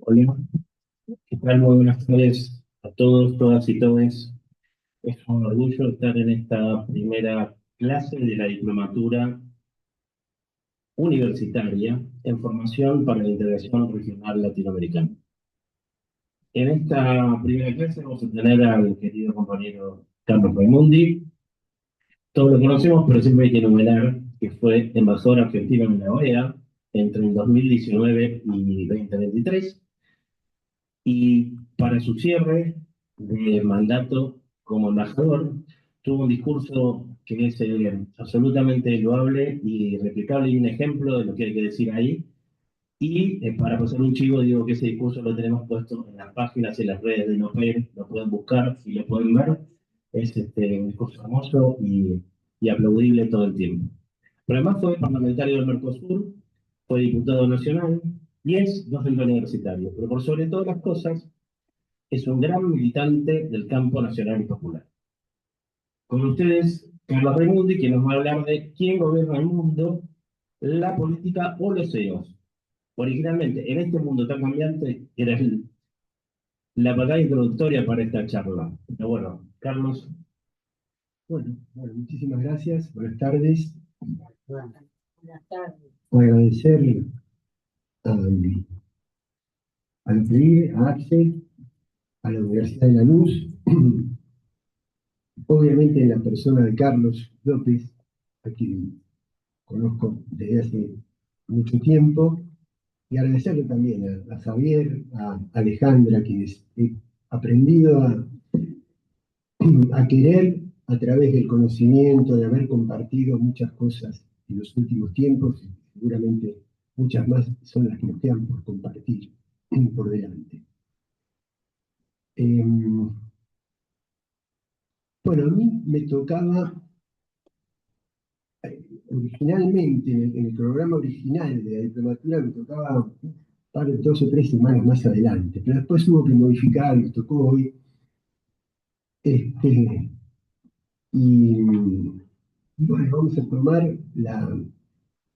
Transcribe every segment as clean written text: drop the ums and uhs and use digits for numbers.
Hola, ¿qué tal? Muy buenas tardes a todos, todas y todes. Es un orgullo estar en esta primera clase de la diplomatura universitaria en formación para la integración regional latinoamericana. En esta primera clase vamos a tener al querido compañero Carlos Raimundi. Todos lo conocemos, pero siempre hay que enumerar que fue embajador argentino en la OEA entre el 2019 y 2023. Y para su cierre de mandato como embajador, tuvo un discurso que es absolutamente loable y replicable y un ejemplo de lo que hay que decir ahí. Y para pasar un chivo, digo que ese discurso lo tenemos puesto en las páginas y en las redes de Noper, lo pueden buscar y lo pueden ver. Es un discurso hermoso y aplaudible todo el tiempo. Pero además fue parlamentario del Mercosur, fue diputado nacional y es docente universitario. Pero por sobre todas las cosas, es un gran militante del campo nacional y popular. Con ustedes, Carlos Raimundi, que nos va a hablar de quién gobierna el mundo, la política o los CEOs. Originalmente, en este mundo tan cambiante, era la palabra introductoria para esta charla. Pero bueno, Carlos. Bueno, muchísimas gracias. Buenas tardes. Agradecer al, al PRI, a Axel, a la Universidad de la Luz, obviamente en la persona de Carlos López, a quien conozco desde hace mucho tiempo, y agradecerle también a Javier, a Alejandra, quienes he aprendido a querer a través del conocimiento, de haber compartido muchas cosas en los últimos tiempos, y seguramente muchas más son las que nos quedan por compartir por delante. Eh, bueno, a mí me tocaba, originalmente, en el programa original de la diplomatura, me tocaba para 2 o 3 semanas más adelante, pero después hubo que modificar, nos tocó hoy, este, y bueno, vamos a tomar la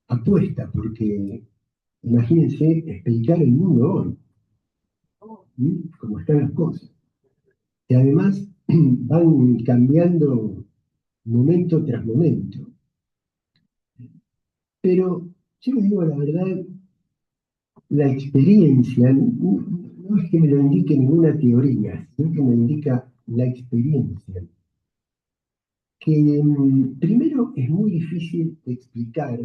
apuesta, porque imagínense explicar el mundo hoy, ¿sí? Cómo están las cosas. Y además van cambiando momento tras momento. Pero yo les digo la verdad, la experiencia no es que me lo indique ninguna teoría, sino que me indica la experiencia. Que primero es muy difícil explicar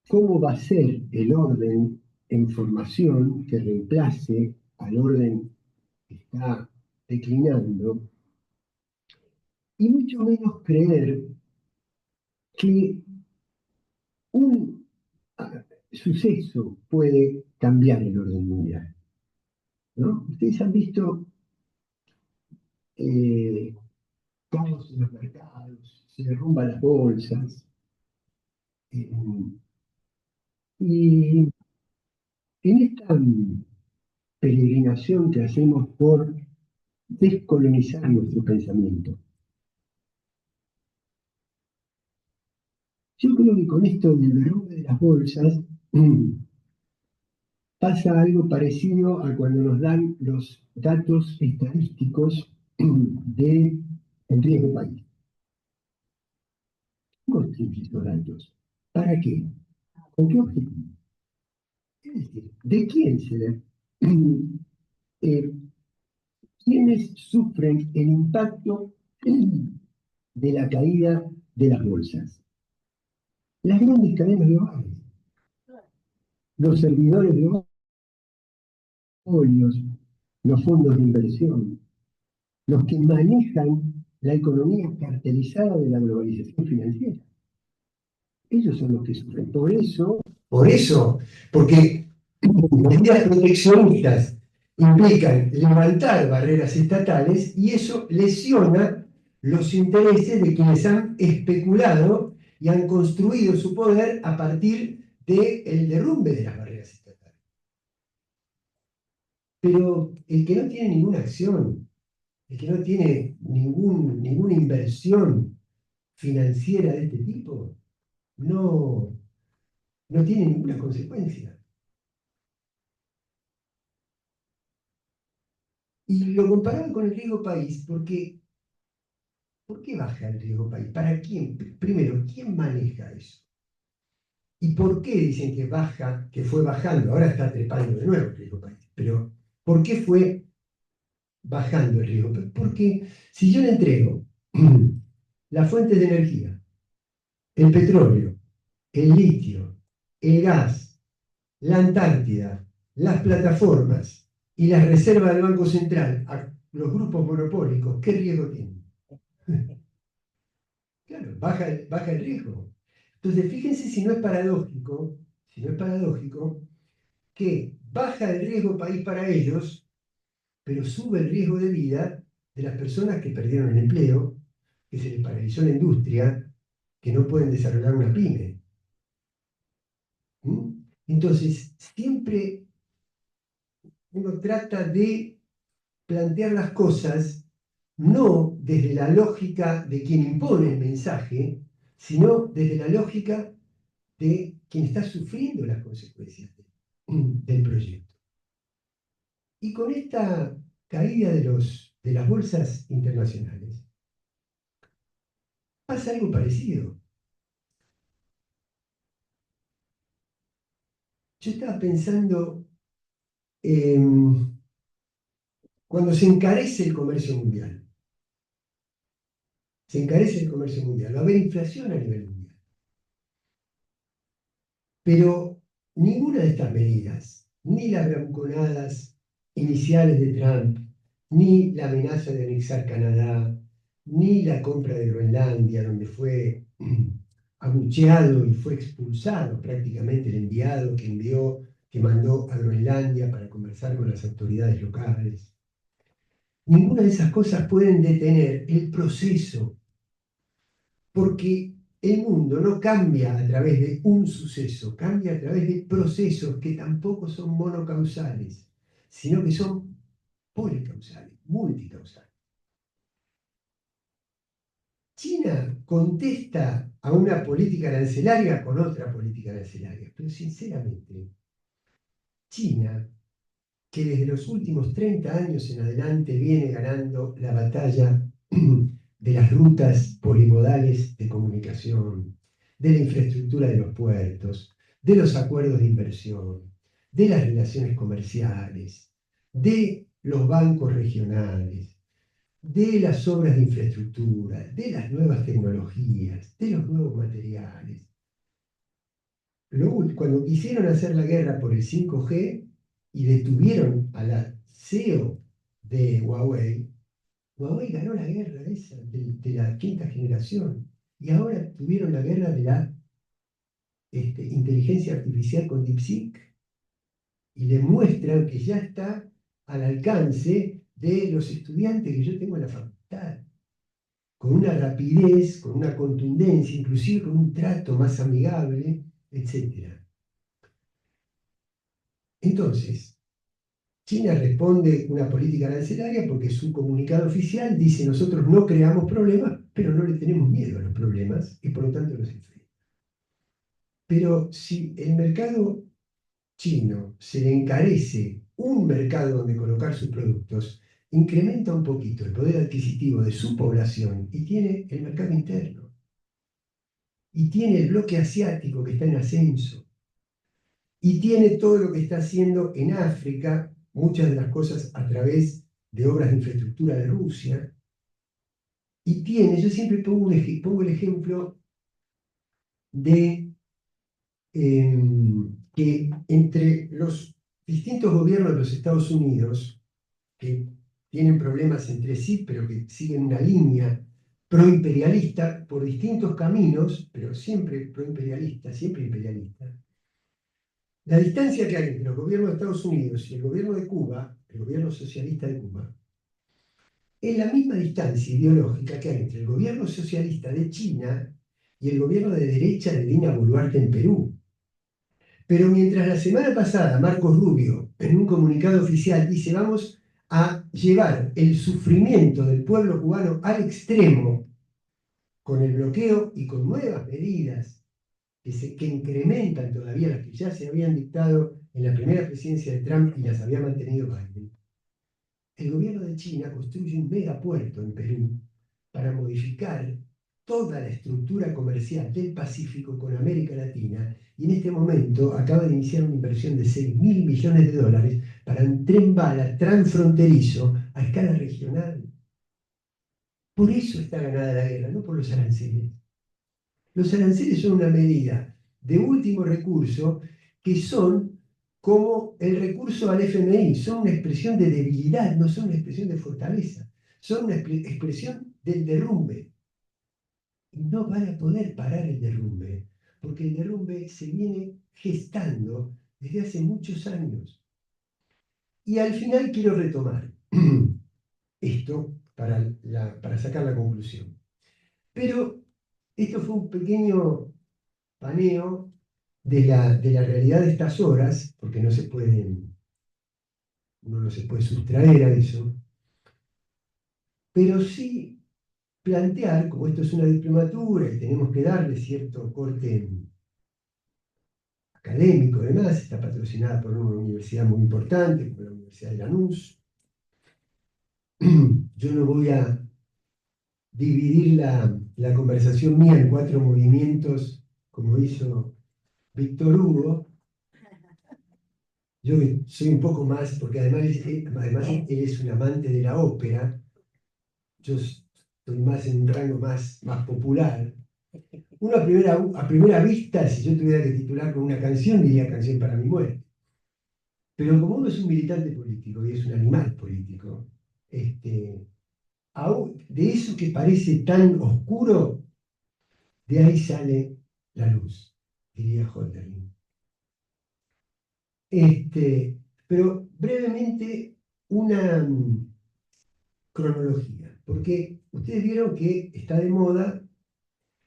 cómo va a ser el orden en formación que reemplace al orden que está declinando, y mucho menos creer que un suceso puede cambiar el orden mundial, ¿no? Ustedes han visto eh, caos en los mercados, se derrumban las bolsas, eh, y en esta peregrinación que hacemos por descolonizar nuestro pensamiento, yo creo que con esto del derrumbe de las bolsas pasa algo parecido a cuando nos dan los datos estadísticos del riesgo país. ¿Cómo existen estos datos? ¿Para qué? ¿Con qué objetivo? Es decir, ¿de quién se da? eh, ¿Quiénes sufren el impacto de la caída de las bolsas? Las grandes cadenas globales, los servidores globales, los fondos de inversión, los que manejan la economía cartelizada de la globalización financiera. Ellos son los que sufren. Por eso, porque medidas proteccionistas implican levantar barreras estatales y eso lesiona los intereses de quienes han especulado y han construido su poder a partir del derrumbe de las barreras estatales. Pero el que no tiene ninguna acción, el que no tiene ninguna inversión financiera de este tipo, no, no tiene ninguna consecuencia. Y lo comparaba con el riesgo país porque, ¿por qué baja el riesgo país? ¿Para quién? Primero, ¿quién maneja eso? ¿Y por qué dicen que baja, que fue bajando? Ahora está trepando de nuevo el riesgo país. Pero, ¿por qué fue bajando el riesgo país? Porque si yo le entrego las fuentes de energía, el petróleo, el litio, el gas, la Antártida, las plataformas y las reservas del Banco Central a los grupos monopólicos, ¿qué riesgo tienen? Claro, baja el riesgo. Entonces, fíjense si no es paradójico, que baja el riesgo país para ellos, pero sube el riesgo de vida de las personas que perdieron el empleo, que se les paralizó la industria, que no pueden desarrollar una pyme. ¿Mm? Entonces, siempre uno trata de plantear las cosas no desde la lógica de quien impone el mensaje, sino desde la lógica de quien está sufriendo las consecuencias del proyecto. Y con esta caída de las bolsas internacionales, pasa algo parecido. Yo estaba pensando cuando se encarece el comercio mundial. Se encarece el comercio mundial. Va a haber inflación a nivel mundial. Pero ninguna de estas medidas, ni las bravuconadas iniciales de Trump, ni la amenaza de anexar Canadá, ni la compra de Groenlandia, donde fue abucheado y fue expulsado prácticamente el enviado que mandó a Groenlandia para conversar con las autoridades locales. Ninguna de esas cosas pueden detener el proceso, porque el mundo no cambia a través de un suceso, cambia a través de procesos que tampoco son monocausales, sino que son policausales, multicausales. China contesta a una política arancelaria con otra política arancelaria, pero sinceramente, China, que desde los últimos 30 años en adelante viene ganando la batalla de las rutas polimodales de comunicación, de la infraestructura de los puertos, de los acuerdos de inversión, de las relaciones comerciales, de los bancos regionales, de las obras de infraestructura, de las nuevas tecnologías, de los nuevos materiales. Cuando quisieron hacer la guerra por el 5G y detuvieron a la CEO de Huawei, Huawei ganó la guerra esa de la quinta generación y ahora tuvieron la guerra de la inteligencia artificial con DeepSeek y demuestran que ya está al alcance de los estudiantes que yo tengo en la facultad, con una rapidez, con una contundencia, inclusive con un trato más amigable, etc. Entonces, China responde una política arancelaria porque su comunicado oficial dice nosotros no creamos problemas, pero no le tenemos miedo a los problemas y por lo tanto los enfrenta. Pero si el mercado chino se le encarece un mercado donde colocar sus productos, incrementa un poquito el poder adquisitivo de su población y tiene el mercado interno. Y tiene el bloque asiático que está en ascenso. Y tiene todo lo que está haciendo en África, muchas de las cosas a través de obras de infraestructura de Rusia. Y tiene, yo siempre pongo el ejemplo de que entre los distintos gobiernos de los Estados Unidos, que tienen problemas entre sí, pero que siguen una línea proimperialista por distintos caminos, pero siempre proimperialista, siempre imperialista. La distancia que hay entre los gobiernos de Estados Unidos y el gobierno de Cuba, el gobierno socialista de Cuba, es la misma distancia ideológica que hay entre el gobierno socialista de China y el gobierno de derecha de Dina Boluarte en Perú. Pero mientras la semana pasada Marcos Rubio, en un comunicado oficial, dice vamos a llevar el sufrimiento del pueblo cubano al extremo con el bloqueo y con nuevas medidas que incrementan todavía las que ya se habían dictado en la primera presidencia de Trump y las había mantenido Biden, el gobierno de China construye un megapuerto en Perú para modificar toda la estructura comercial del Pacífico con América Latina, y en este momento acaba de iniciar una inversión de 6.000 millones de dólares para un tren bala transfronterizo a escala regional. Por eso está ganada la guerra, no por los aranceles. Los aranceles son una medida de último recurso que son como el recurso al FMI, son una expresión de debilidad, no son una expresión de fortaleza, son una expresión del derrumbe. Y no van a poder parar el derrumbe, porque el derrumbe se viene gestando desde hace muchos años. Y al final quiero retomar esto para sacar la conclusión. Pero esto fue un pequeño paneo de la realidad de estas horas, porque uno no se puede sustraer a eso, pero sí plantear, como esto es una diplomatura y tenemos que darle cierto corte académico, además, está patrocinada por una universidad muy importante, como la Universidad de Lanús. Yo no voy a dividir la conversación mía en 4 movimientos, como hizo Víctor Hugo. Yo soy un poco más, porque además él es un amante de la ópera, yo estoy más en un rango más popular. Uno a primera vista, si yo tuviera que titular con una canción, diría Canción para mi muerte. Pero como uno es un militante político y es un animal político, de eso que parece tan oscuro, de ahí sale la luz, diría Holderlin. Pero brevemente una cronología, porque ustedes vieron que está de moda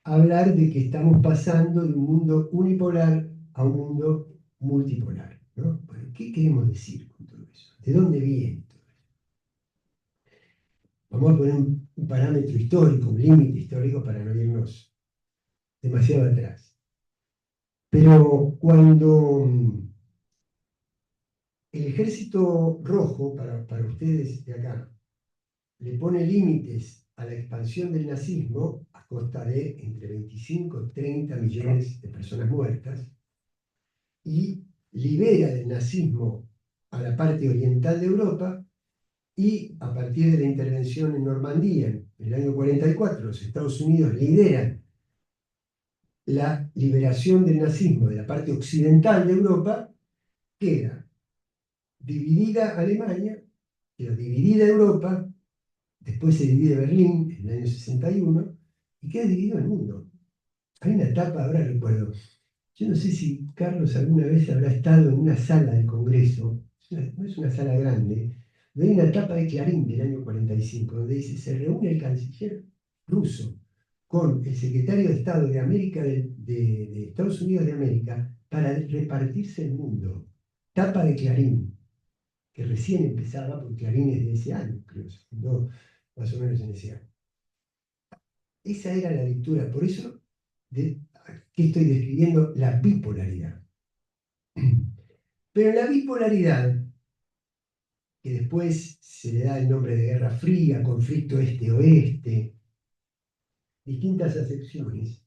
hablar de que estamos pasando de un mundo unipolar a un mundo multipolar, ¿no? Bueno, ¿qué queremos decir con todo eso? ¿De dónde viene todo eso? Vamos a poner un parámetro histórico, un límite histórico para no irnos demasiado atrás. Pero cuando el ejército rojo, para ustedes de acá, le pone límites a la expansión del nazismo a costa de entre 25 y 30 millones de personas muertas, y libera del nazismo a la parte oriental de Europa, y a partir de la intervención en Normandía en el año 44, los Estados Unidos lideran la liberación del nazismo de la parte occidental de Europa, queda dividida Alemania, queda dividida Europa, después se divide Berlín en el año 61 y queda dividido el mundo. Hay una etapa, ahora recuerdo, yo no sé si Carlos alguna vez habrá estado en una sala del Congreso, no es una sala grande, donde hay una etapa de Clarín del año 45, donde dice, se reúne el canciller ruso con el secretario de Estado de América, de Estados Unidos de América, para repartirse el mundo. Tapa de Clarín, que recién empezaba, porque Clarín es de ese año, creo, se fundó más o menos en ese año. Esa era la lectura, por eso que estoy describiendo la bipolaridad. Pero la bipolaridad, que después se le da el nombre de Guerra Fría, conflicto este-oeste, distintas acepciones,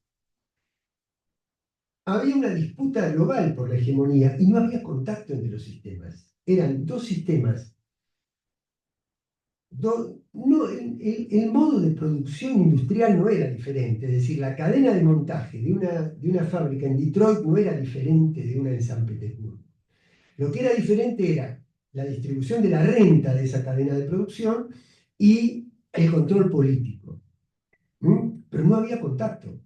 había una disputa global por la hegemonía y no había contacto entre los sistemas. Eran dos sistemas. El modo de producción industrial no era diferente, es decir, la cadena de montaje de una fábrica en Detroit no era diferente de una en San Petersburgo. Lo que era diferente era la distribución de la renta de esa cadena de producción y el control político. Pero no había contacto.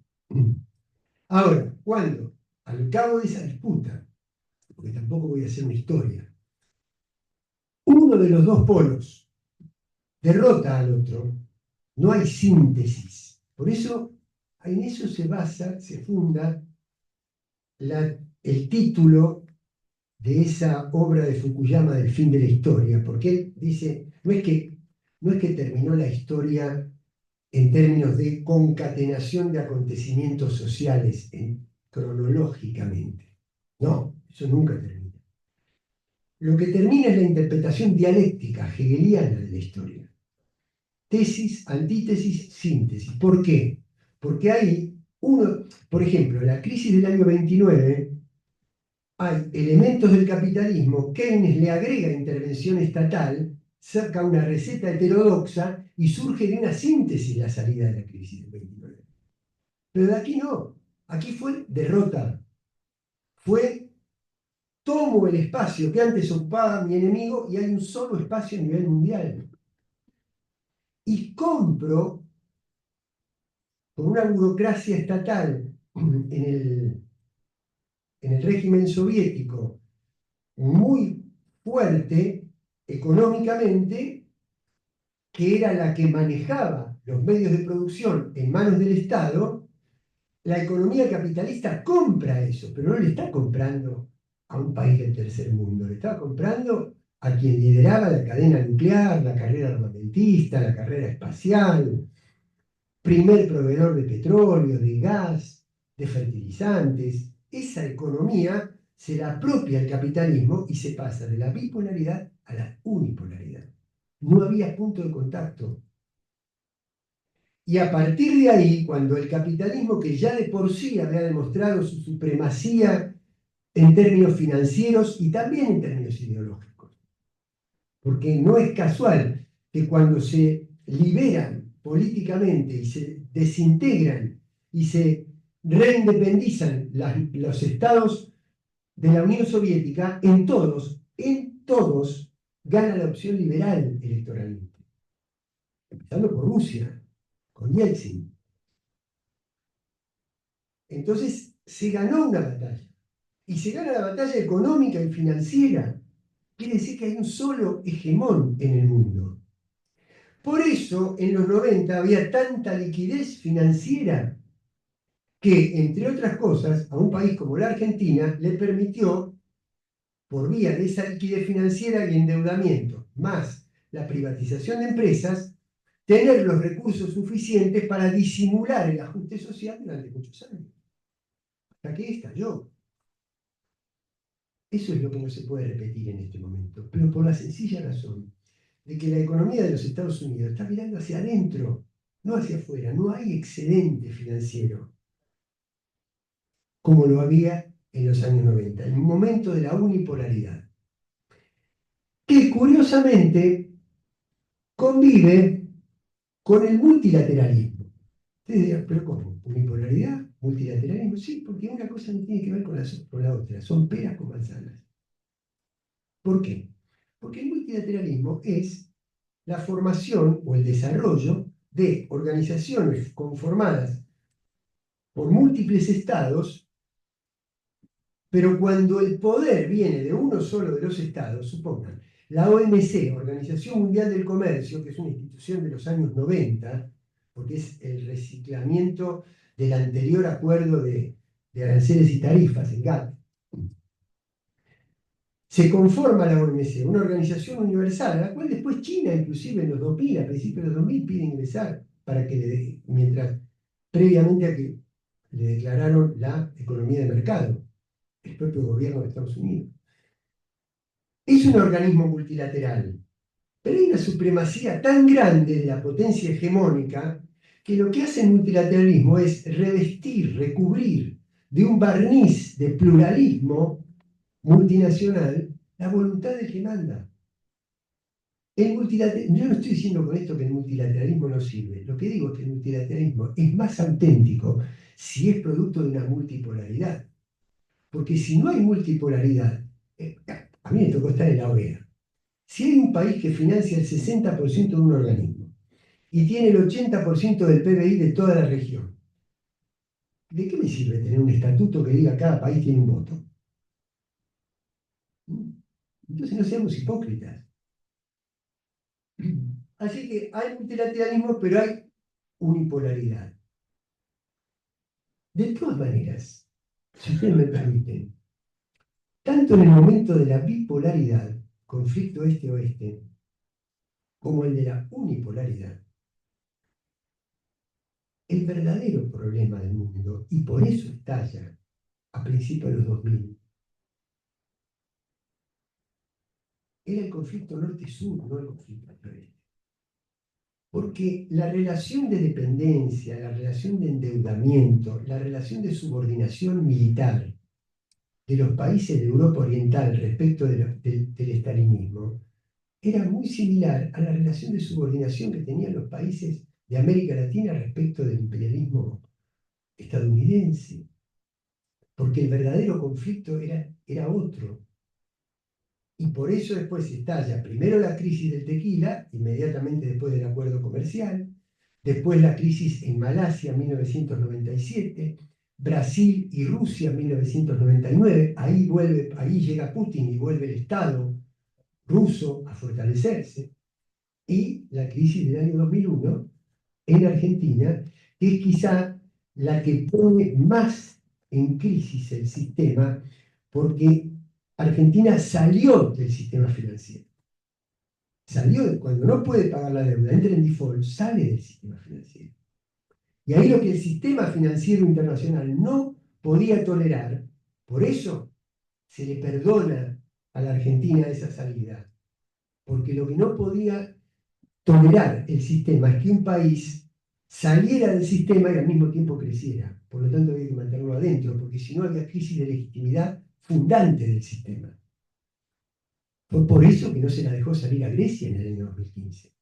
Ahora, cuando, al cabo de esa disputa, porque tampoco voy a hacer una historia, uno de los dos polos derrota al otro, no hay síntesis. Por eso, en eso se funda el título de esa obra de Fukuyama del fin de la historia, porque él dice, no es que terminó la historia en términos de concatenación de acontecimientos sociales cronológicamente. No, eso nunca termina. Lo que termina es la interpretación dialéctica hegeliana de la historia. Tesis, antítesis, síntesis. ¿Por qué? Porque hay uno, por ejemplo, en la crisis del año 29, hay elementos del capitalismo, Keynes le agrega intervención estatal, saca una receta heterodoxa y surge de una síntesis la salida de la crisis del 29. Pero de aquí no, aquí fue derrota, fue tomo el espacio que antes ocupaba mi enemigo y hay un solo espacio a nivel mundial. Y compro con una burocracia estatal en el régimen soviético muy fuerte económicamente, que era la que manejaba los medios de producción en manos del Estado, la economía capitalista compra eso, pero no le está comprando a un país del tercer mundo, le estaba comprando a quien lideraba la cadena nuclear, la carrera armamentista, la carrera espacial, primer proveedor de petróleo, de gas, de fertilizantes. Esa economía se la apropia el capitalismo y se pasa de la bipolaridad a la unipolaridad. No había punto de contacto. Y a partir de ahí, cuando el capitalismo, que ya de por sí había demostrado su supremacía en términos financieros y también en términos ideológicos, porque no es casual que cuando se liberan políticamente y se desintegran y se reindependizan los estados de la Unión Soviética, en todos gana la opción liberal electoralmente, empezando por Rusia, con Yeltsin. Entonces se ganó una batalla. Y se gana la batalla económica y financiera. Quiere decir que hay un solo hegemón en el mundo. Por eso, en los 90 había tanta liquidez financiera que, entre otras cosas, a un país como la Argentina le permitió, por vía de esa liquidez financiera y endeudamiento, más la privatización de empresas, tener los recursos suficientes para disimular el ajuste social durante muchos años. Hasta que estalló. Eso es lo que no se puede repetir en este momento, pero por la sencilla razón de que la economía de los Estados Unidos está mirando hacia adentro, no hacia afuera. No hay excedente financiero como lo había en los años 90, en un momento de la unipolaridad, que curiosamente convive con el multilateralismo. Ustedes dirán, pero ¿cómo? ¿Unipolaridad? ¿Multilateralismo? Sí, porque una cosa no tiene que ver con la otra, son peras con manzanas. ¿Por qué? Porque el multilateralismo es la formación o el desarrollo de organizaciones conformadas por múltiples estados, pero cuando el poder viene de uno solo de los estados, supongan, la OMC, Organización Mundial del Comercio, que es una institución de los años 90, porque es el reciclamiento del anterior acuerdo de aranceles y tarifas, el GATT, se conforma la OMC, una organización universal, a la cual después China, inclusive en los 2000, a principios de los 2000, pide ingresar, para que mientras previamente a que le declararon la economía de mercado, el propio gobierno de Estados Unidos. Es un organismo multilateral, pero hay una supremacía tan grande de la potencia hegemónica que lo que hace el multilateralismo es revestir, recubrir de un barniz de pluralismo multinacional la voluntad del que manda. Yo no estoy diciendo con esto que el multilateralismo no sirve. Lo que digo es que el multilateralismo es más auténtico si es producto de una multipolaridad. Porque si no hay multipolaridad, a mí me tocó estar en la OEA. Si hay un país que financia el 60% de un organismo y tiene el 80% del PBI de toda la región, ¿de qué me sirve tener un estatuto que diga cada país tiene un voto? Entonces no seamos hipócritas. Así que hay multilateralismo, pero hay unipolaridad. De todas maneras, si ustedes me permiten, tanto en el momento de la bipolaridad, conflicto este-oeste, como el de la unipolaridad, el verdadero problema del mundo, y por eso estalla a principios de los 2000, era el conflicto norte-sur, no el conflicto oeste. Porque la relación de dependencia, la relación de endeudamiento, la relación de subordinación militar de los países de Europa Oriental respecto del estalinismo era muy similar a la relación de subordinación que tenían los países de América Latina respecto del imperialismo estadounidense. Porque el verdadero conflicto era otro. Y por eso después estalla primero la crisis del tequila, inmediatamente después del acuerdo comercial, después la crisis en Malasia en 1997, Brasil y Rusia en 1999, ahí llega Putin y vuelve el Estado ruso a fortalecerse, y la crisis del año 2001 en Argentina, que es quizá la que pone más en crisis el sistema, porque Argentina salió del sistema financiero. Cuando no puede pagar la deuda, entra en default, sale del sistema financiero. Y ahí lo que el sistema financiero internacional no podía tolerar, por eso se le perdona a la Argentina esa salida. Porque lo que no podía tolerar el sistema es que un país saliera del sistema y al mismo tiempo creciera. Por lo tanto, había que mantenerlo adentro, porque si no había crisis de legitimidad fundante del sistema. Fue por eso que no se la dejó salir a Grecia en el año 2015.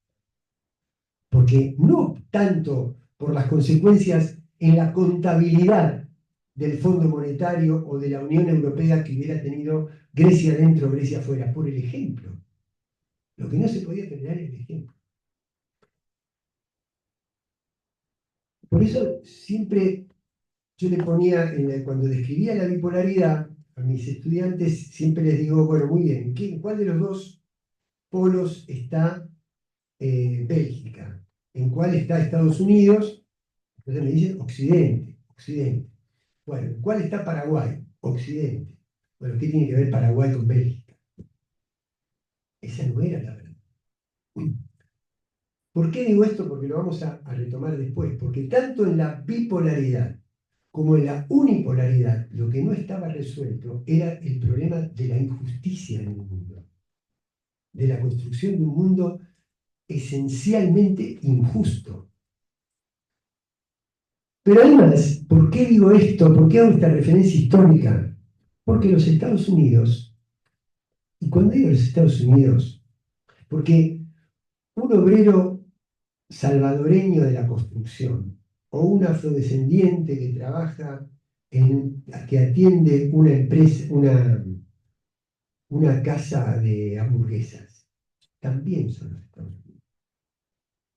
Porque no tanto por las consecuencias en la contabilidad del Fondo Monetario o de la Unión Europea que hubiera tenido Grecia dentro, Grecia fuera, por el ejemplo. Lo que no se podía tolerar era el ejemplo. Por eso siempre yo le ponía, cuando describía la bipolaridad a mis estudiantes, siempre les digo, bueno, muy bien, ¿en cuál de los dos polos está Bélgica? ¿En cuál está Estados Unidos? Entonces me dicen Occidente, Occidente. Bueno, ¿en cuál está Paraguay? Occidente. Bueno, ¿qué tiene que ver Paraguay con Bélgica? Esa no era la verdad. ¿Por qué digo esto? Porque lo vamos a retomar después. Porque tanto en la bipolaridad como en la unipolaridad, lo que no estaba resuelto era el problema de la injusticia en el mundo, de la construcción de un mundo esencialmente injusto. Pero además, ¿por qué digo esto? ¿Por qué hago esta referencia histórica? Porque los Estados Unidos, y cuando digo los Estados Unidos, porque un obrero salvadoreño de la construcción o un afrodescendiente que trabaja que atiende una empresa, una casa de hamburguesas, también son los Estados Unidos.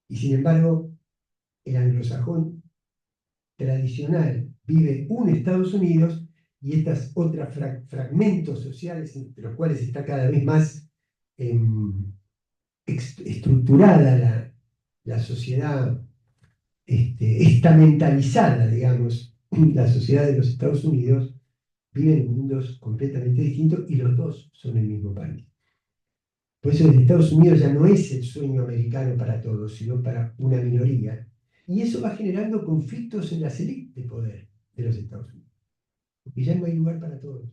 Y sin embargo, el anglosajón tradicional vive un Estados Unidos y estos otros fragmentos sociales, entre los cuales está cada vez más estructurada la sociedad estamentalizada, digamos, la sociedad de los Estados Unidos, viven en mundos completamente distintos y los dos son el mismo país. Por eso en Estados Unidos ya no es el sueño americano para todos, sino para una minoría. Y eso va generando conflictos en las élites de poder de los Estados Unidos, porque ya no hay lugar para todos.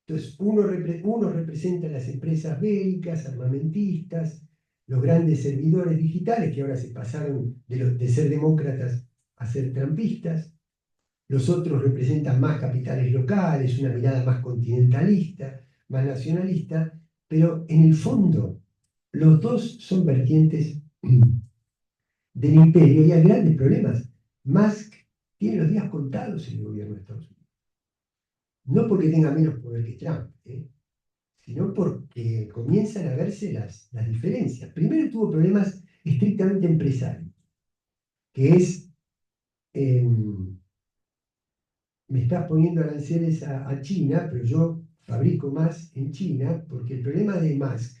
Entonces, uno representa las empresas bélicas, armamentistas, los grandes servidores digitales que ahora se pasaron de ser demócratas a ser trampistas. Los otros representan más capitales locales, una mirada más continentalista, más nacionalista, pero en el fondo los dos son vertientes del imperio y hay grandes problemas. Musk tiene los días contados en el gobierno de Estados Unidos. No porque tenga menos poder que Trump, sino porque comienzan a verse las diferencias. Primero tuvo problemas estrictamente empresarios, que es, me estás poniendo aranceles a China, pero yo fabrico más en China, porque el problema de Musk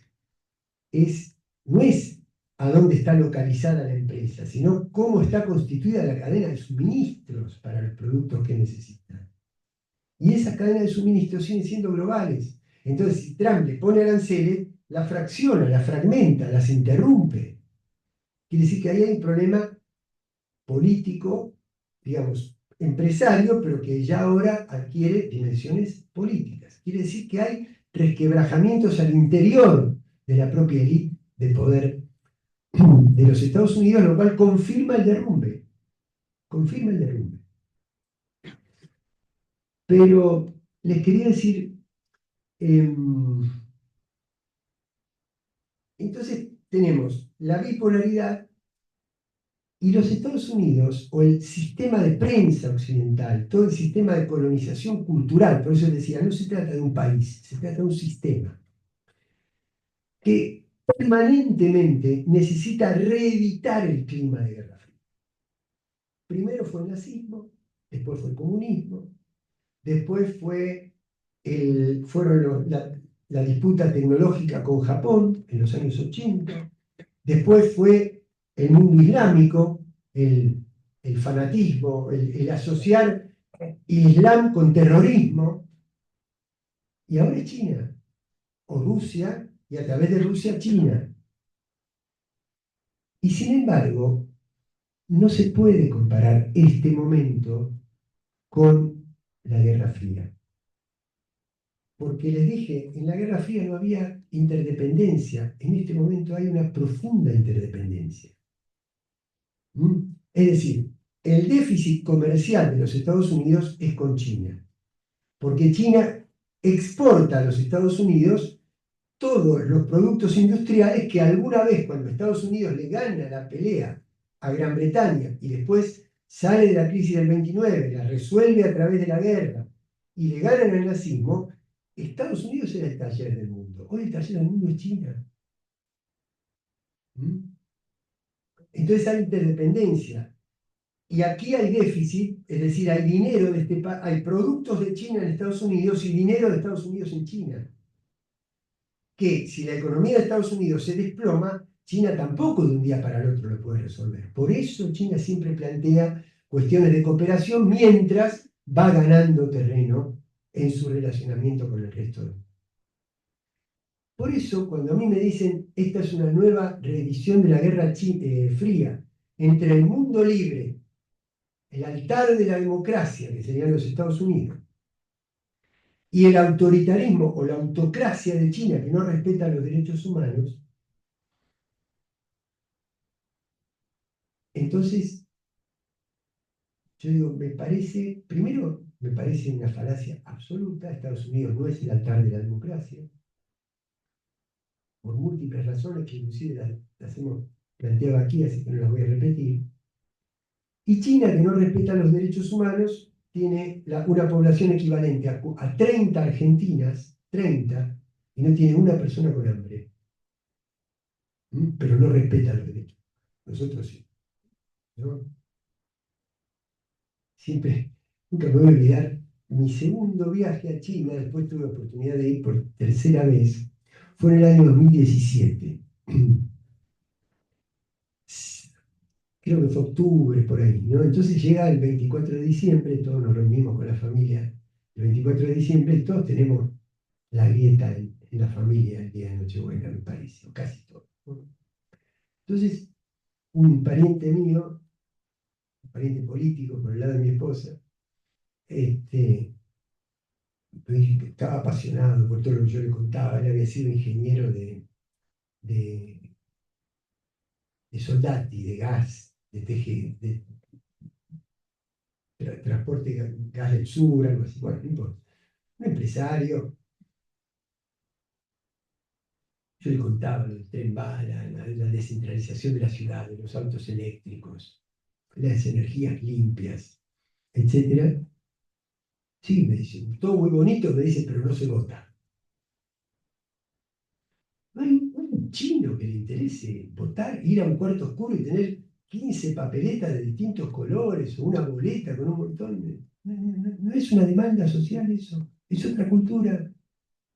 no es a dónde está localizada la empresa, sino cómo está constituida la cadena de suministros para los productos que necesitan. Y esas cadenas de suministros siguen siendo globales. Entonces, si Trump le pone aranceles, la fracciona, la fragmenta, las interrumpe. Quiere decir que ahí hay un problema político, digamos, empresario, pero que ya ahora adquiere dimensiones políticas. Quiere decir que hay resquebrajamientos al interior de la propia élite de poder de los Estados Unidos, lo cual confirma el derrumbe. Confirma el derrumbe. Pero les quería decir, entonces tenemos la bipolaridad y los Estados Unidos, o el sistema de prensa occidental, todo el sistema de colonización cultural, por eso decía, no se trata de un país, se trata de un sistema, que permanentemente necesita reeditar el clima de Guerra Fría. Primero fue el nazismo, después fue el comunismo, después fueron la disputa tecnológica con Japón en los años 80, después fue el mundo islámico, el fanatismo, el asociar Islam con terrorismo, y ahora es China, o Rusia, y a través de Rusia, China. Y sin embargo, no se puede comparar este momento con la Guerra Fría. Porque les dije, en la Guerra Fría no había interdependencia, en este momento hay una profunda interdependencia. Es decir, el déficit comercial de los Estados Unidos es con China, porque China exporta a los Estados Unidos todos los productos industriales que alguna vez cuando Estados Unidos le gana la pelea a Gran Bretaña y después sale de la crisis del 29, la resuelve a través de la guerra y le ganan al nazismo, Estados Unidos era el taller del mundo. Hoy el taller del mundo es China. Entonces hay interdependencia. Y aquí hay déficit, es decir, hay dinero de hay productos de China en Estados Unidos y dinero de Estados Unidos en China. Que si la economía de Estados Unidos se desploma, China tampoco de un día para el otro lo puede resolver. Por eso China siempre plantea cuestiones de cooperación mientras va ganando terreno en su relacionamiento con el resto del mundo. Por eso, cuando a mí me dicen esta es una nueva reedición de la Guerra Fría entre el mundo libre, el altar de la democracia, que serían los Estados Unidos, y el autoritarismo o la autocracia de China, que no respeta los derechos humanos, entonces, yo digo, primero, me parece una falacia absoluta. Estados Unidos no es el altar de la democracia, por múltiples razones que inclusive las hemos planteado aquí, así que no las voy a repetir. Y China, que no respeta los derechos humanos, tiene una población equivalente a 30 Argentinas, 30, y no tiene una persona con hambre. Pero no respeta los derechos. Nosotros sí. ¿No? Siempre, nunca me voy a olvidar, mi segundo viaje a China, después tuve la oportunidad de ir por tercera vez, fue en el año 2017. Creo que fue octubre, por ahí, ¿no? Entonces llega el 24 de diciembre, todos nos reunimos con la familia el 24 de diciembre, y todos tenemos la grieta en la familia el día de Nochebuena, me parece, o casi todos. Entonces, un pariente mío, un pariente político por el lado de mi esposa, estaba apasionado por todo lo que yo le contaba. Él había sido ingeniero de, de soldati, de gas, de transporte gas del sur, algo así. Bueno, no importa. Un empresario. Yo le contaba lo del tren bala, la descentralización de la ciudad, de los autos eléctricos, las energías limpias, etcétera. Sí, me dice, todo muy bonito, me dice, pero no se vota. No hay un chino que le interese votar, ir a un cuarto oscuro y tener 15 papeletas de distintos colores o una boleta con un montón de... No es una demanda social eso, es otra cultura,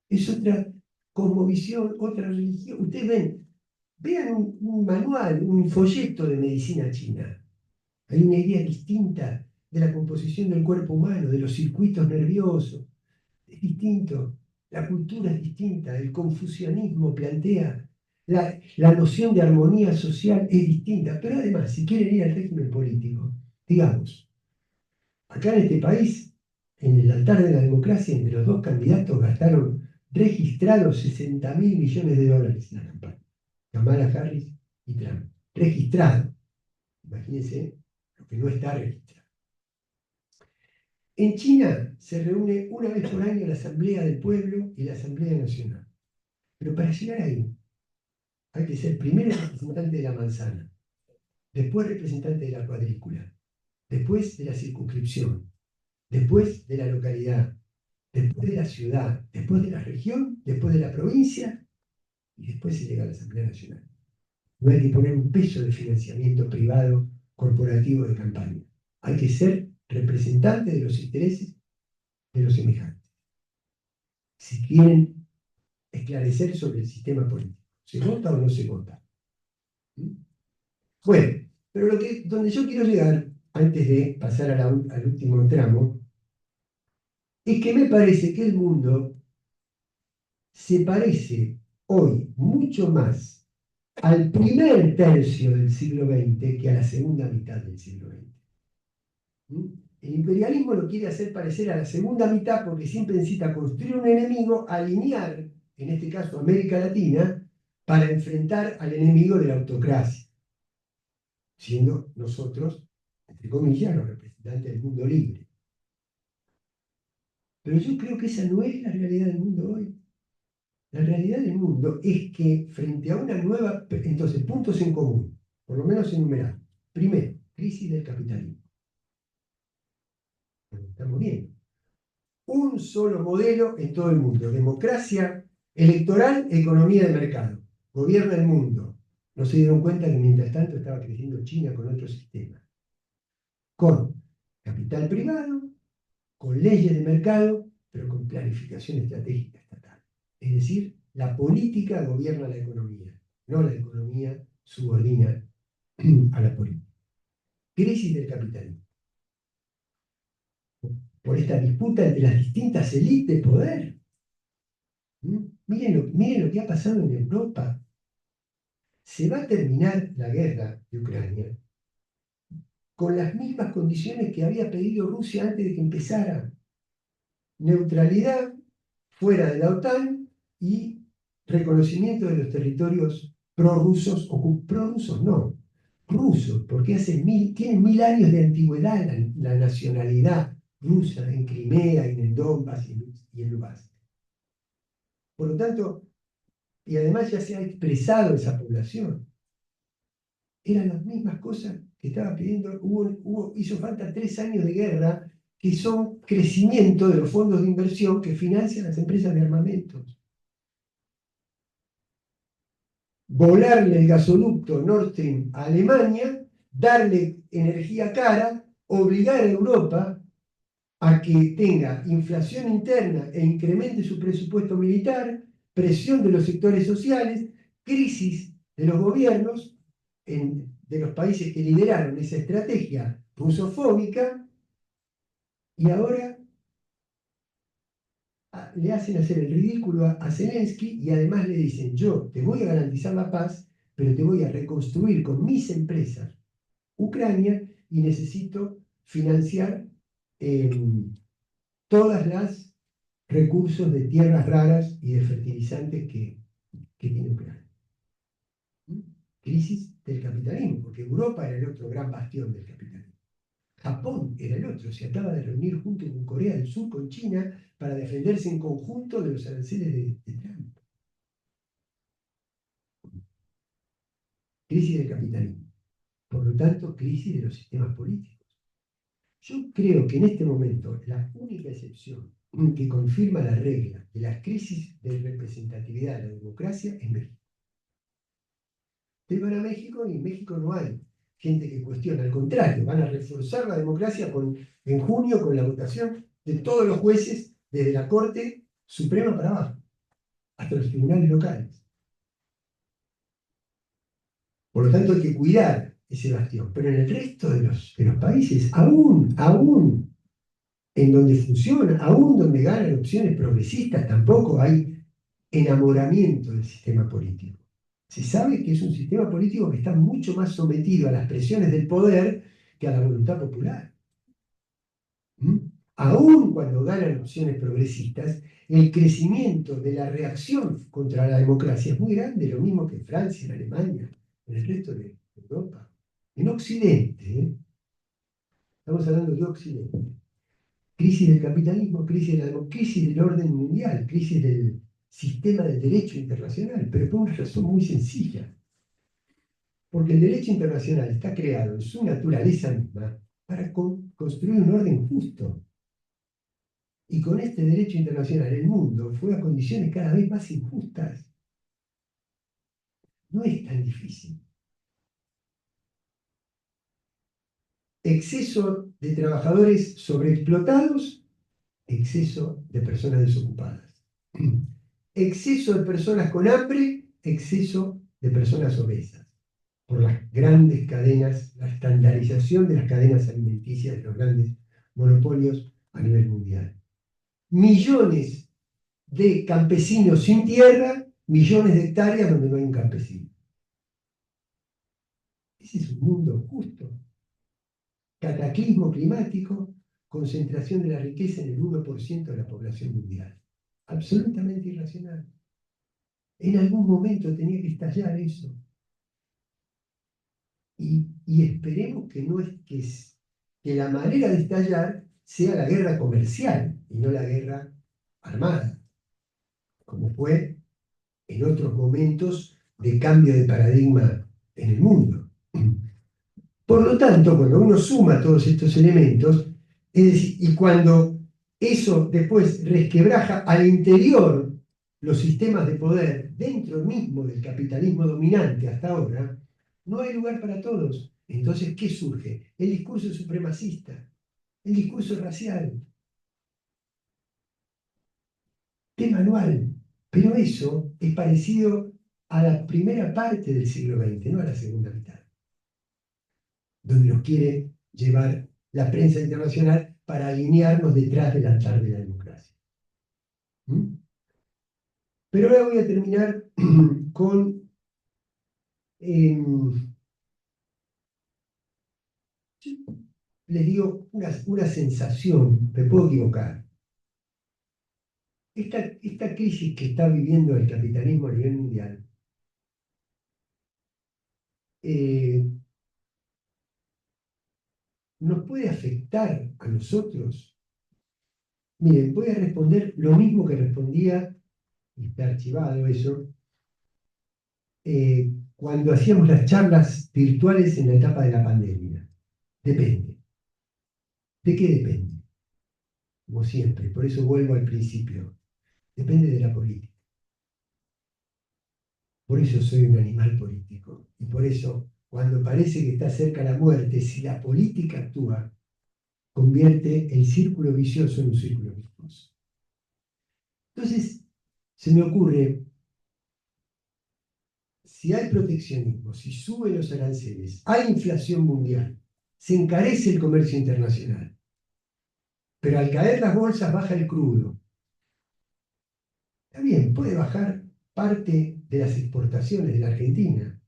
es otra cosmovisión, otra religión. Ustedes vean un manual, un folleto de medicina china. Hay una idea distinta de la composición del cuerpo humano, de los circuitos nerviosos. Es distinto. La cultura es distinta. El confucianismo plantea la noción de armonía social es distinta. Pero además, si quieren ir al régimen político, digamos, Acá en este país, en el altar de la democracia, entre los dos candidatos gastaron registrados 60.000 millones de dólares en la campaña. Kamala Harris y Trump. Registrado. Imagínense lo que no está registrado. En China se reúne una vez por año la Asamblea del Pueblo y la Asamblea Nacional. Pero para llegar ahí, hay que ser primero representante de la manzana, después representante de la cuadrícula, después de la circunscripción, después de la localidad, después de la ciudad, después de la región, después de la provincia y después se llega a la Asamblea Nacional. No hay que poner un peso de financiamiento privado corporativo de campaña. Hay que ser representante de los intereses de los semejantes. Si quieren esclarecer sobre el sistema político, ¿se vota o no se vota? Bueno, pero donde yo quiero llegar, antes de pasar al último tramo, es que me parece que el mundo se parece hoy mucho más al primer tercio del siglo XX que a la segunda mitad del siglo XX. El imperialismo lo quiere hacer parecer a la segunda mitad porque siempre necesita construir un enemigo, alinear, en este caso América Latina, para enfrentar al enemigo de la autocracia, siendo nosotros, entre comillas, los representantes del mundo libre. Pero yo creo que esa no es la realidad del mundo hoy. La realidad del mundo es que frente a una nueva, entonces, puntos en común, por lo menos enumerados. Primero, crisis del capitalismo. Estamos viendo. Un solo modelo en todo el mundo. Democracia electoral, economía de mercado. Gobierna el mundo. No se dieron cuenta que mientras tanto estaba creciendo China con otro sistema. Con capital privado, con leyes de mercado, pero con planificación estratégica estatal. Es decir, la política gobierna la economía, no la economía subordina a la política. Crisis del capitalismo. Por esta disputa entre las distintas élites de poder. Miren lo que ha pasado en Europa. Se va a terminar la guerra de Ucrania con las mismas condiciones que había pedido Rusia antes de que empezara. Neutralidad fuera de la OTAN y reconocimiento de los territorios prorrusos, o prorrusos no, rusos, porque tienen 1000 años de antigüedad la nacionalidad rusa en Crimea, en el Donbass y en Lugansk. Por lo tanto, y además ya se ha expresado esa población. Eran las mismas cosas que estaba pidiendo, hizo falta 3 años de guerra, que son crecimiento de los fondos de inversión que financian las empresas de armamentos. Volarle el gasoducto Nord Stream a Alemania, darle energía cara, obligar a Europa a que tenga inflación interna e incremente su presupuesto militar, presión de los sectores sociales, crisis de los gobiernos de los países que lideraron esa estrategia rusofóbica, y ahora le hacen hacer el ridículo a Zelensky y además le dicen: yo te voy a garantizar la paz, pero te voy a reconstruir con mis empresas Ucrania y necesito financiar todas las recursos de tierras raras y de fertilizantes que tiene Ucrania. Crisis del capitalismo, porque Europa era el otro gran bastión del capitalismo. Japón era el otro, se acaba de reunir junto con Corea del Sur, con China, para defenderse en conjunto de los aranceles de Trump. Crisis del capitalismo. Por lo tanto, crisis de los sistemas políticos. Yo creo que en este momento la única excepción que confirma la regla de la crisis de representatividad de la democracia es México. Ustedes van a México y en México no hay gente que cuestiona, al contrario, van a reforzar la democracia en junio con la votación de todos los jueces desde la Corte Suprema para abajo, hasta los tribunales locales. Por lo tanto, hay que cuidar ese bastión. Pero en el resto de los países, aún en donde funciona, aún donde ganan opciones progresistas, tampoco hay enamoramiento del sistema político. Se sabe que es un sistema político que está mucho más sometido a las presiones del poder que a la voluntad popular. ¿Mm? Aún cuando ganan opciones progresistas, el crecimiento de la reacción contra la democracia es muy grande, lo mismo que en Francia, en Alemania, en el resto de Europa. En Occidente, estamos hablando de Occidente, crisis del capitalismo, crisis del orden mundial, crisis del sistema del derecho internacional, pero por una razón muy sencilla. Porque el derecho internacional está creado en su naturaleza misma para construir un orden justo. Y con este derecho internacional el mundo fue a condiciones cada vez más injustas. No es tan difícil. Exceso de trabajadores sobreexplotados, exceso de personas desocupadas. Exceso de personas con hambre, exceso de personas obesas. Por las grandes cadenas, la estandarización de las cadenas alimenticias de los grandes monopolios a nivel mundial. Millones de campesinos sin tierra, millones de hectáreas donde no hay un campesino. Ese es un mundo justo. Cataclismo climático, concentración de la riqueza en el 1% de la población mundial. Absolutamente irracional. En algún momento tenía que estallar eso. Y esperemos que no que la manera de estallar sea la guerra comercial y no la guerra armada, como fue en otros momentos de cambio de paradigma en el mundo. Por lo tanto, cuando uno suma todos estos elementos, es decir, y cuando eso después resquebraja al interior los sistemas de poder dentro mismo del capitalismo dominante hasta ahora, no hay lugar para todos. Entonces, ¿qué surge? El discurso supremacista, el discurso racial. Qué manual. Pero eso es parecido a la primera parte del siglo XX, no a la segunda mitad, donde nos quiere llevar la prensa internacional para alinearnos detrás del altar de la democracia. ¿Mm? Pero ahora voy a terminar con les digo una sensación, me puedo equivocar. Esta crisis que está viviendo el capitalismo a nivel mundial nos puede afectar a nosotros. Miren, voy a responder lo mismo que respondía, y está archivado eso, cuando hacíamos las charlas virtuales en la etapa de la pandemia. Depende. ¿De qué depende? Como siempre, por eso vuelvo al principio. Depende de la política. Por eso soy un animal político. Y por eso, cuando parece que está cerca la muerte, si la política actúa, convierte el círculo vicioso en un círculo virtuoso. Entonces, se me ocurre, si hay proteccionismo, si suben los aranceles, hay inflación mundial, se encarece el comercio internacional, pero al caer las bolsas baja el crudo. Está bien, puede bajar parte de las exportaciones de la Argentina,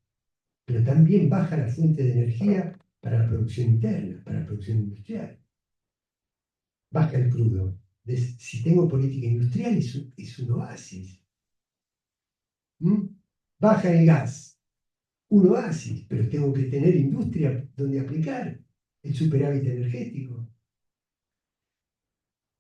pero también baja la fuente de energía para la producción interna, para la producción industrial. Baja el crudo. Si tengo política industrial es un oasis. ¿Mm? Baja el gas, un oasis, pero tengo que tener industria donde aplicar el superávit energético.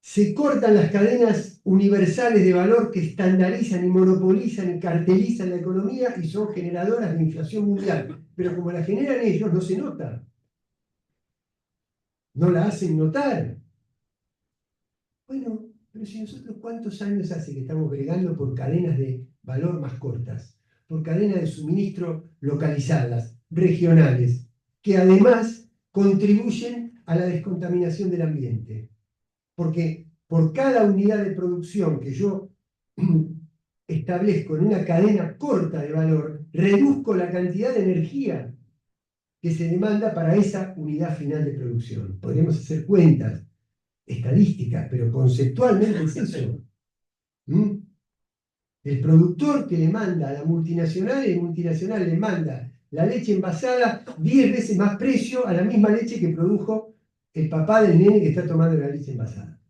Se cortan las cadenas universales de valor que estandarizan y monopolizan y cartelizan la economía y son generadoras de inflación mundial. Pero como la generan ellos, no se nota. No la hacen notar. Bueno, pero si nosotros cuántos años hace que estamos bregando por cadenas de valor más cortas, por cadenas de suministro localizadas, regionales, que además contribuyen a la descontaminación del ambiente. Porque por cada unidad de producción que yo establezco en una cadena corta de valor, reduzco la cantidad de energía que se demanda para esa unidad final de producción. Podríamos hacer cuentas estadísticas, pero conceptualmente es eso. ¿Mm? El productor que le manda a la multinacional, el multinacional le manda la leche envasada 10 veces más precio a la misma leche que produjo el papá del nene que está tomando la leche envasada.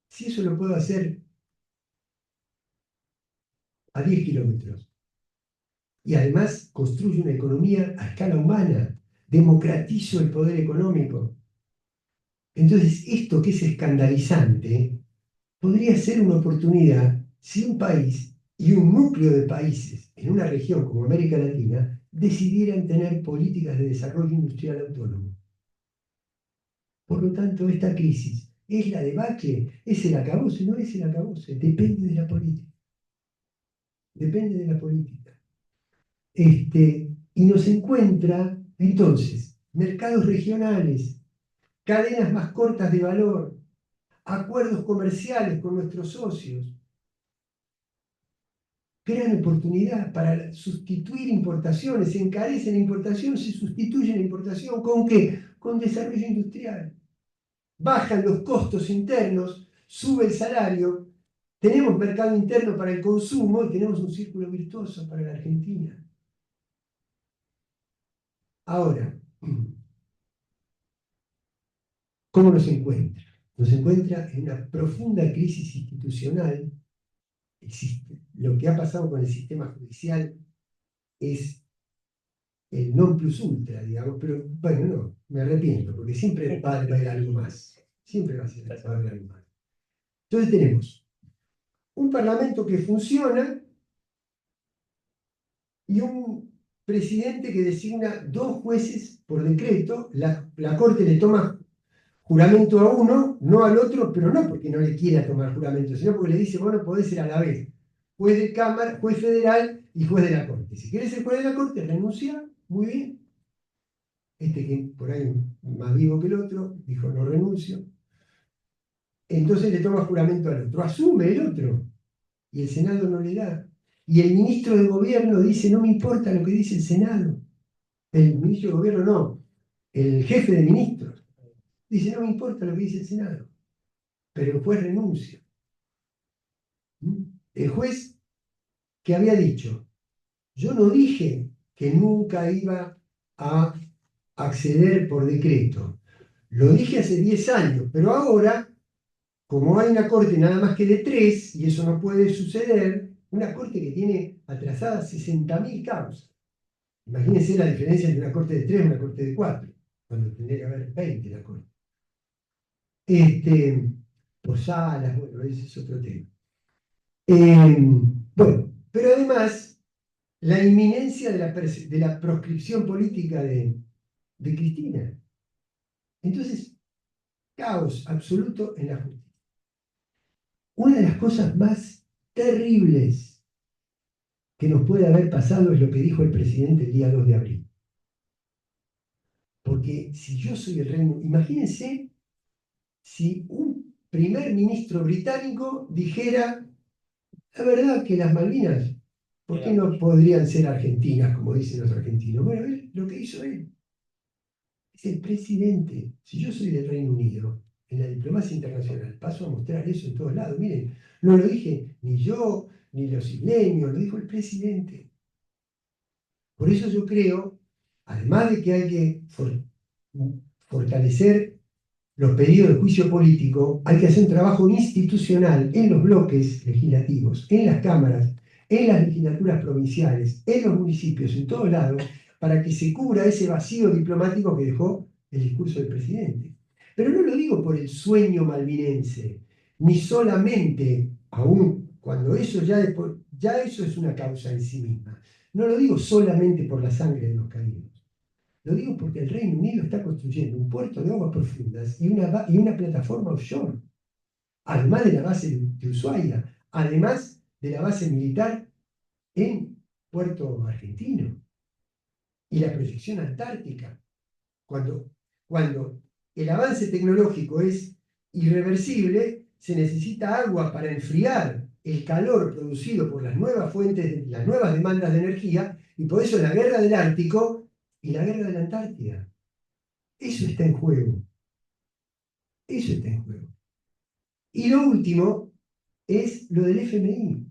Si eso lo puedo hacer a 10 kilómetros y además construyo una economía a escala humana, democratizo el poder económico. Entonces, esto que es escandalizante podría ser una oportunidad si un país y un núcleo de países en una región como América Latina decidieran tener políticas de desarrollo industrial autónomo. Por lo tanto, esta crisis es la debacle, es el acabose, no es el acabose, depende de la política. Depende de la política. Y nos encuentra, entonces, mercados regionales, cadenas más cortas de valor, acuerdos comerciales con nuestros socios. Gran oportunidad para sustituir importaciones, se encarece la importación, se sustituye la importación, ¿con qué? Con desarrollo industrial. Bajan los costos internos, sube el salario, tenemos mercado interno para el consumo y tenemos un círculo virtuoso para la Argentina. Ahora, ¿cómo nos encuentra? Nos encuentra en una profunda crisis institucional. Lo que ha pasado con el sistema judicial es el non plus ultra, digamos, pero bueno, no, me arrepiento, porque siempre va a haber algo más. Siempre va a haber algo más. Entonces tenemos un parlamento que funciona y un presidente que designa dos jueces por decreto. La Corte le toma juramento a uno, no al otro, pero no porque no le quiera tomar juramento, sino porque le dice, bueno, podés ser a la vez juez de Cámara, juez federal y juez de la Corte. Si querés ser juez de la Corte, renuncia, muy bien. Que por ahí más vivo que el otro, dijo, no renuncio. Entonces le toma juramento al otro, asume el otro, y el Senado no le da. Y el ministro de gobierno dice, no me importa lo que dice el Senado. El ministro de gobierno no, el jefe de ministros. Dice, no me importa lo que dice el Senado. Pero el juez renuncia. El juez que había dicho, yo no dije que nunca iba a acceder por decreto. Lo dije hace 10 años, pero ahora, como hay una corte nada más que de 3, y eso no puede suceder, una corte que tiene atrasadas 60.000 causas. Imagínense la diferencia entre una corte de 3 y una corte de 4, cuando tendría que haber 20 en la corte. Por salas, bueno, ese es otro tema. Bueno, pero además, la inminencia de la proscripción política de Cristina. Entonces, caos absoluto en la justicia. Una de las cosas más terribles que nos puede haber pasado es lo que dijo el presidente el día 2 de abril. Porque si yo soy el reino, imagínense si un primer ministro británico dijera, la verdad que las Malvinas, ¿por qué no podrían ser argentinas, como dicen los argentinos? Bueno, lo que hizo él. Es el presidente. Si yo soy del Reino Unido, en la diplomacia internacional, paso a mostrar eso en todos lados. Miren, no lo dije ni yo, ni los isleños, lo dijo el presidente. Por eso yo creo, además de que hay que fortalecer los pedidos de juicio político, hay que hacer un trabajo institucional en los bloques legislativos, en las cámaras, en las legislaturas provinciales, en los municipios, en todos lados, para que se cubra ese vacío diplomático que dejó el discurso del presidente. Pero no lo digo por el sueño malvinense, ni solamente, aún cuando eso ya eso es una causa en sí misma. No lo digo solamente por la sangre de los caídos. Lo digo porque el Reino Unido está construyendo un puerto de aguas profundas y una plataforma offshore, además de la base de Ushuaia, además de la base militar en Puerto Argentino y la proyección antártica. Cuando el avance tecnológico es irreversible, se necesita agua para enfriar el calor producido por las nuevas fuentes, las nuevas demandas de energía, y por eso la guerra del Ártico y la guerra de la Antártida. Eso está en juego. Eso está en juego. Y lo último es lo del FMI.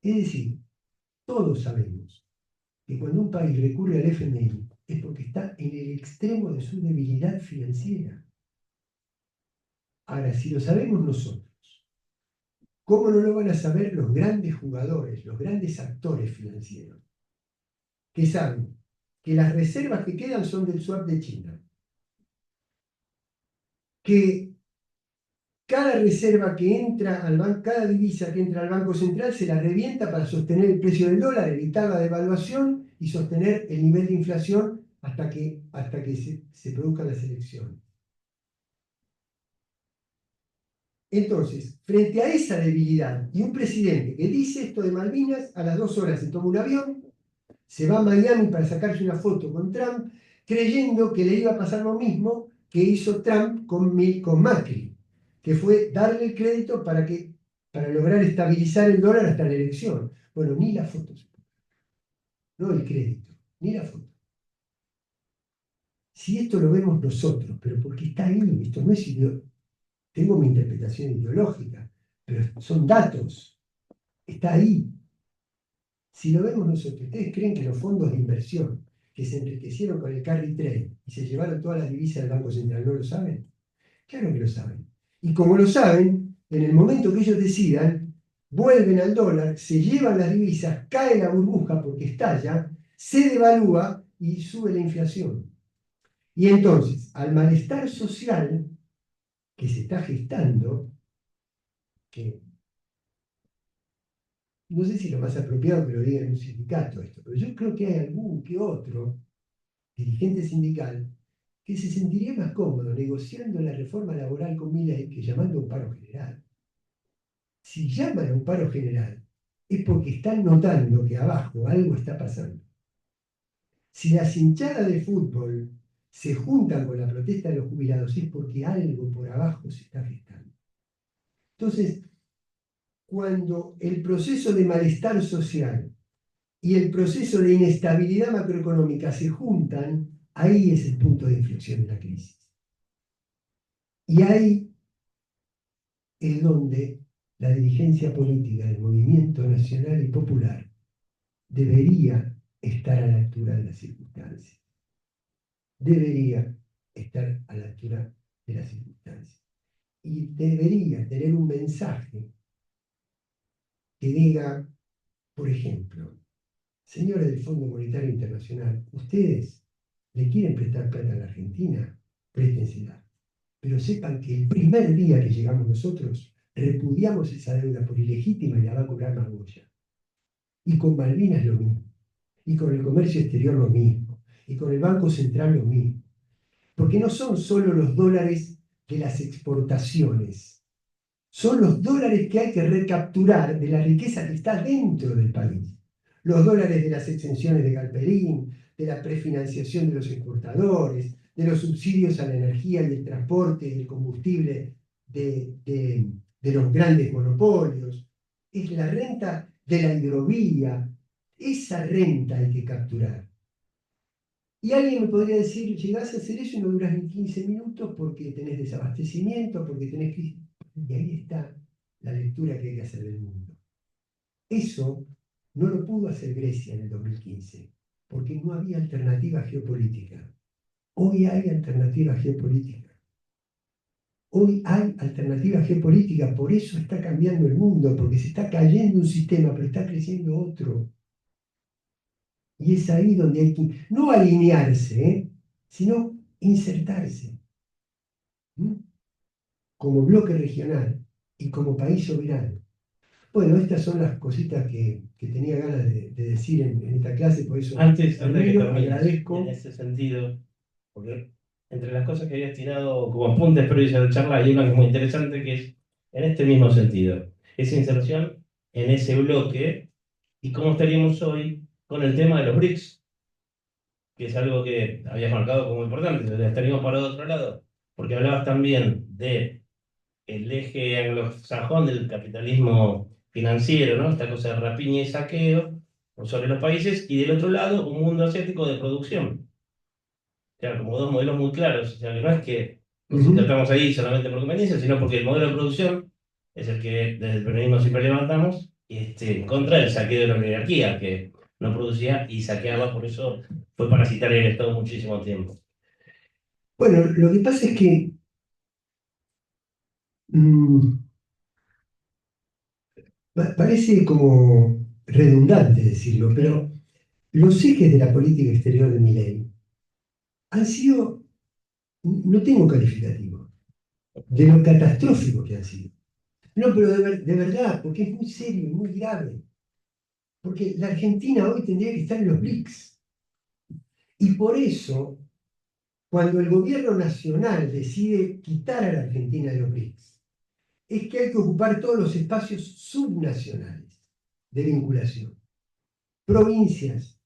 Es decir, todos sabemos que cuando un país recurre al FMI es porque está en el extremo de su debilidad financiera. financiera. Ahora, si lo sabemos nosotros, ¿cómo no lo van a saber los grandes jugadores, los grandes actores financieros? Que saben que las reservas que quedan son del swap de China, que cada reserva que entra al banco, cada divisa que entra al Banco Central se la revienta para sostener el precio del dólar, evitar la devaluación y sostener el nivel de inflación hasta que se produzcan las elecciones. Entonces, frente a esa debilidad y un presidente que dice esto de Malvinas, a las 2 horas se toma un avión, se va a Miami para sacarse una foto con Trump, creyendo que le iba a pasar lo mismo que hizo Trump con Macri, que fue darle el crédito para lograr estabilizar el dólar hasta la elección. Bueno, ni la foto, no el crédito, ni la foto. Si esto lo vemos nosotros, pero porque está ahí, esto no es tengo mi interpretación ideológica, pero son datos, está ahí. Si lo vemos nosotros, ¿ustedes creen que los fondos de inversión que se enriquecieron con el carry trade y se llevaron todas las divisas del Banco Central no lo saben? Claro que lo saben. Y como lo saben, en el momento que ellos decidan, vuelven al dólar, se llevan las divisas, cae la burbuja porque estalla, se devalúa y sube la inflación. Y entonces, al malestar social que se está gestando, que no sé si lo más apropiado que lo diga en un sindicato esto, pero yo creo que hay algún que otro dirigente sindical que se sentiría más cómodo negociando la reforma laboral con Milei que llamando a un paro general. Si llaman a un paro general es porque están notando que abajo algo está pasando. Si las hinchadas de fútbol se juntan con la protesta de los jubilados es porque algo por abajo se está gestando. Entonces, cuando el proceso de malestar social y el proceso de inestabilidad macroeconómica se juntan, ahí es el punto de inflexión de la crisis. Y ahí es donde la dirigencia política del movimiento nacional y popular debería estar a la altura de las circunstancias. Debería estar a la altura de las circunstancias. Y debería tener un mensaje que diga, por ejemplo, señores del Fondo Monetario Internacional, ustedes le quieren prestar plata a la Argentina, préstensela. Pero sepan que el primer día que llegamos nosotros, repudiamos esa deuda por ilegítima y la va a cobrar Magoya. Y con Malvinas lo mismo. Y con el comercio exterior lo mismo. Y con el Banco Central lo mismo. Porque no son solo los dólares de las exportaciones. Son los dólares que hay que recapturar de la riqueza que está dentro del país. Los dólares de las exenciones de Galperín, de la prefinanciación de los exportadores, de los subsidios a la energía y el transporte y el combustible de los grandes monopolios. Es la renta de la hidrovía. Esa renta hay que capturar. Y alguien me podría decir, llegás a hacer eso y no duras ni 15 minutos porque tenés desabastecimiento, porque tenés crisis. Y ahí está la lectura que hay que hacer del mundo. Eso no lo pudo hacer Grecia en el 2015, porque no había alternativa geopolítica. Hoy hay alternativa geopolítica. Hoy hay alternativa geopolítica, por eso está cambiando el mundo, porque se está cayendo un sistema, pero está creciendo otro. Y es ahí donde hay que, no alinearse, sino insertarse. ¿Mm? Como bloque regional y como país soberano. Bueno, estas son las cositas que tenía ganas de decir en esta clase, por eso Antes de que termines, agradezco. en ese sentido, porque entre las cosas que habías tirado como apuntes previos a la charla, hay una que es muy interesante, que es en este mismo sentido, esa inserción en ese bloque y cómo estaríamos hoy con el tema de los BRICS, que es algo que habías marcado como importante, o sea, estaríamos para otro lado, porque hablabas también de el eje anglosajón del capitalismo financiero, ¿no? Esta cosa de rapiña y saqueo sobre los países, y del otro lado un mundo asiático de producción. O sea, como dos modelos muy claros. O sea, que no es que nos insertamos ahí solamente por conveniencia, sino porque el modelo de producción es el que desde el peronismo siempre levantamos, en contra del saqueo de la oligarquía, que no producía y saqueaba, por eso fue parasitaria en el Estado muchísimo tiempo. Bueno, lo que pasa es que mm, parece como redundante decirlo, pero los ejes de la política exterior de Milei han sido, no tengo calificativo, de lo catastrófico que han sido. No, pero de verdad, porque es muy serio y muy grave. Porque la Argentina hoy tendría que estar en los BRICS. Y por eso, cuando el gobierno nacional decide quitar a la Argentina de los BRICS, es que hay que ocupar todos los espacios subnacionales de vinculación. Provincias,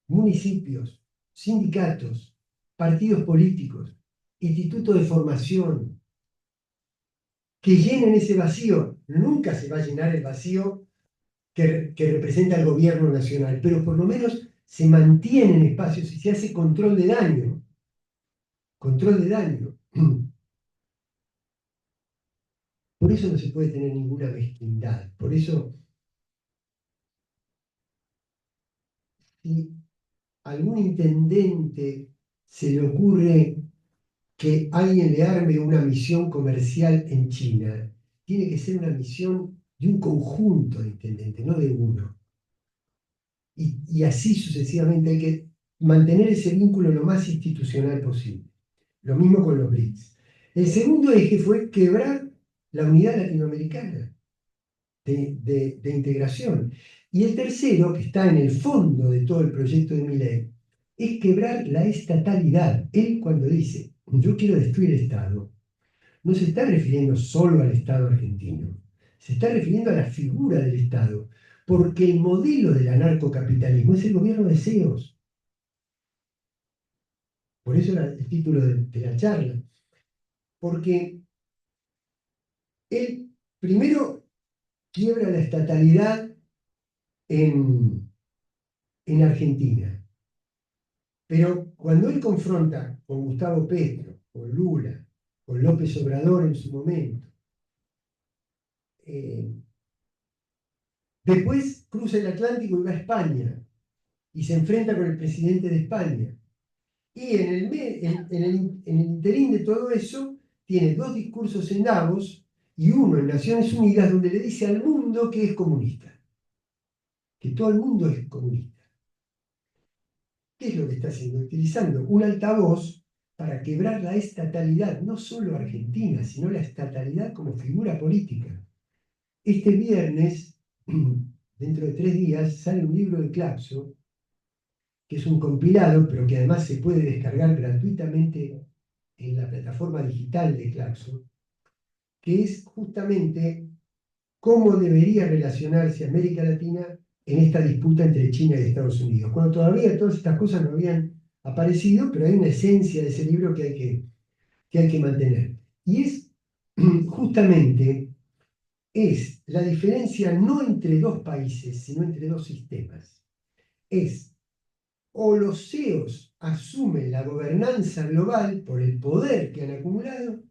municipios, sindicatos, partidos políticos, institutos de formación, que llenen ese vacío. Nunca se va a llenar el vacío que representa el gobierno nacional, pero por lo menos se mantienen espacios y se hace control de daño. Control de daño. Por eso no se puede tener ninguna mezquindad. Por eso, si a algún intendente se le ocurre que alguien le arme una misión comercial en China, tiene que ser una misión de un conjunto de intendentes, no de uno. Y así sucesivamente hay que mantener ese vínculo lo más institucional posible. Lo mismo con los BRICS. El segundo eje fue quebrar la unidad latinoamericana de integración. Y el tercero, que está en el fondo de todo el proyecto de Milei, es quebrar la estatalidad. Él cuando dice, yo quiero destruir el Estado, no se está refiriendo solo al Estado argentino, se está refiriendo a la figura del Estado, porque el modelo del anarcocapitalismo es el gobierno de CEOs. Por eso era el título de la charla. Porque él primero quiebra la estatalidad en, en Argentina, pero cuando él confronta con Gustavo Petro, con Lula, con López Obrador en su momento, eh, después cruza el Atlántico y va a España y se enfrenta con el presidente de España. Y en el interín de todo eso, tiene dos discursos en Davos y uno en Naciones Unidas donde le dice al mundo que es comunista, que todo el mundo es comunista. ¿Qué es lo que está haciendo? Utilizando un altavoz para quebrar la estatalidad, no solo argentina, sino la estatalidad como figura política. Este viernes, dentro de 3 días, sale un libro de Claxo, que es un compilado, pero que además se puede descargar gratuitamente en la plataforma digital de Claxo, que es justamente cómo debería relacionarse América Latina en esta disputa entre China y Estados Unidos. Cuando todavía todas estas cosas no habían aparecido, pero hay una esencia de ese libro que hay que mantener. Y es justamente es la diferencia no entre dos países, sino entre dos sistemas. Es o los CEOs asumen la gobernanza global por el poder que han acumulado,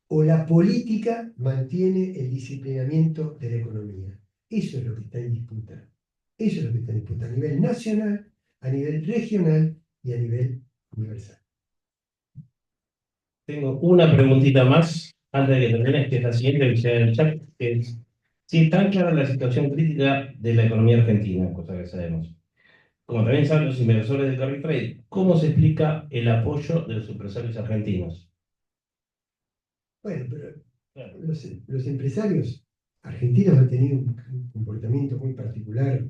o la política mantiene el disciplinamiento de la economía. Eso es lo que está en disputa. Eso es lo que está en disputa a nivel nacional, a nivel regional y a nivel universal. Tengo una preguntita más antes de que termine, que es la siguiente que sea en el chat, que es si está clara la situación crítica de la economía argentina, cosa que sabemos. Como también saben los inversores de Carry Trade, ¿cómo se explica el apoyo de los empresarios argentinos? Bueno, pero Claro. los empresarios argentinos han tenido un comportamiento muy particular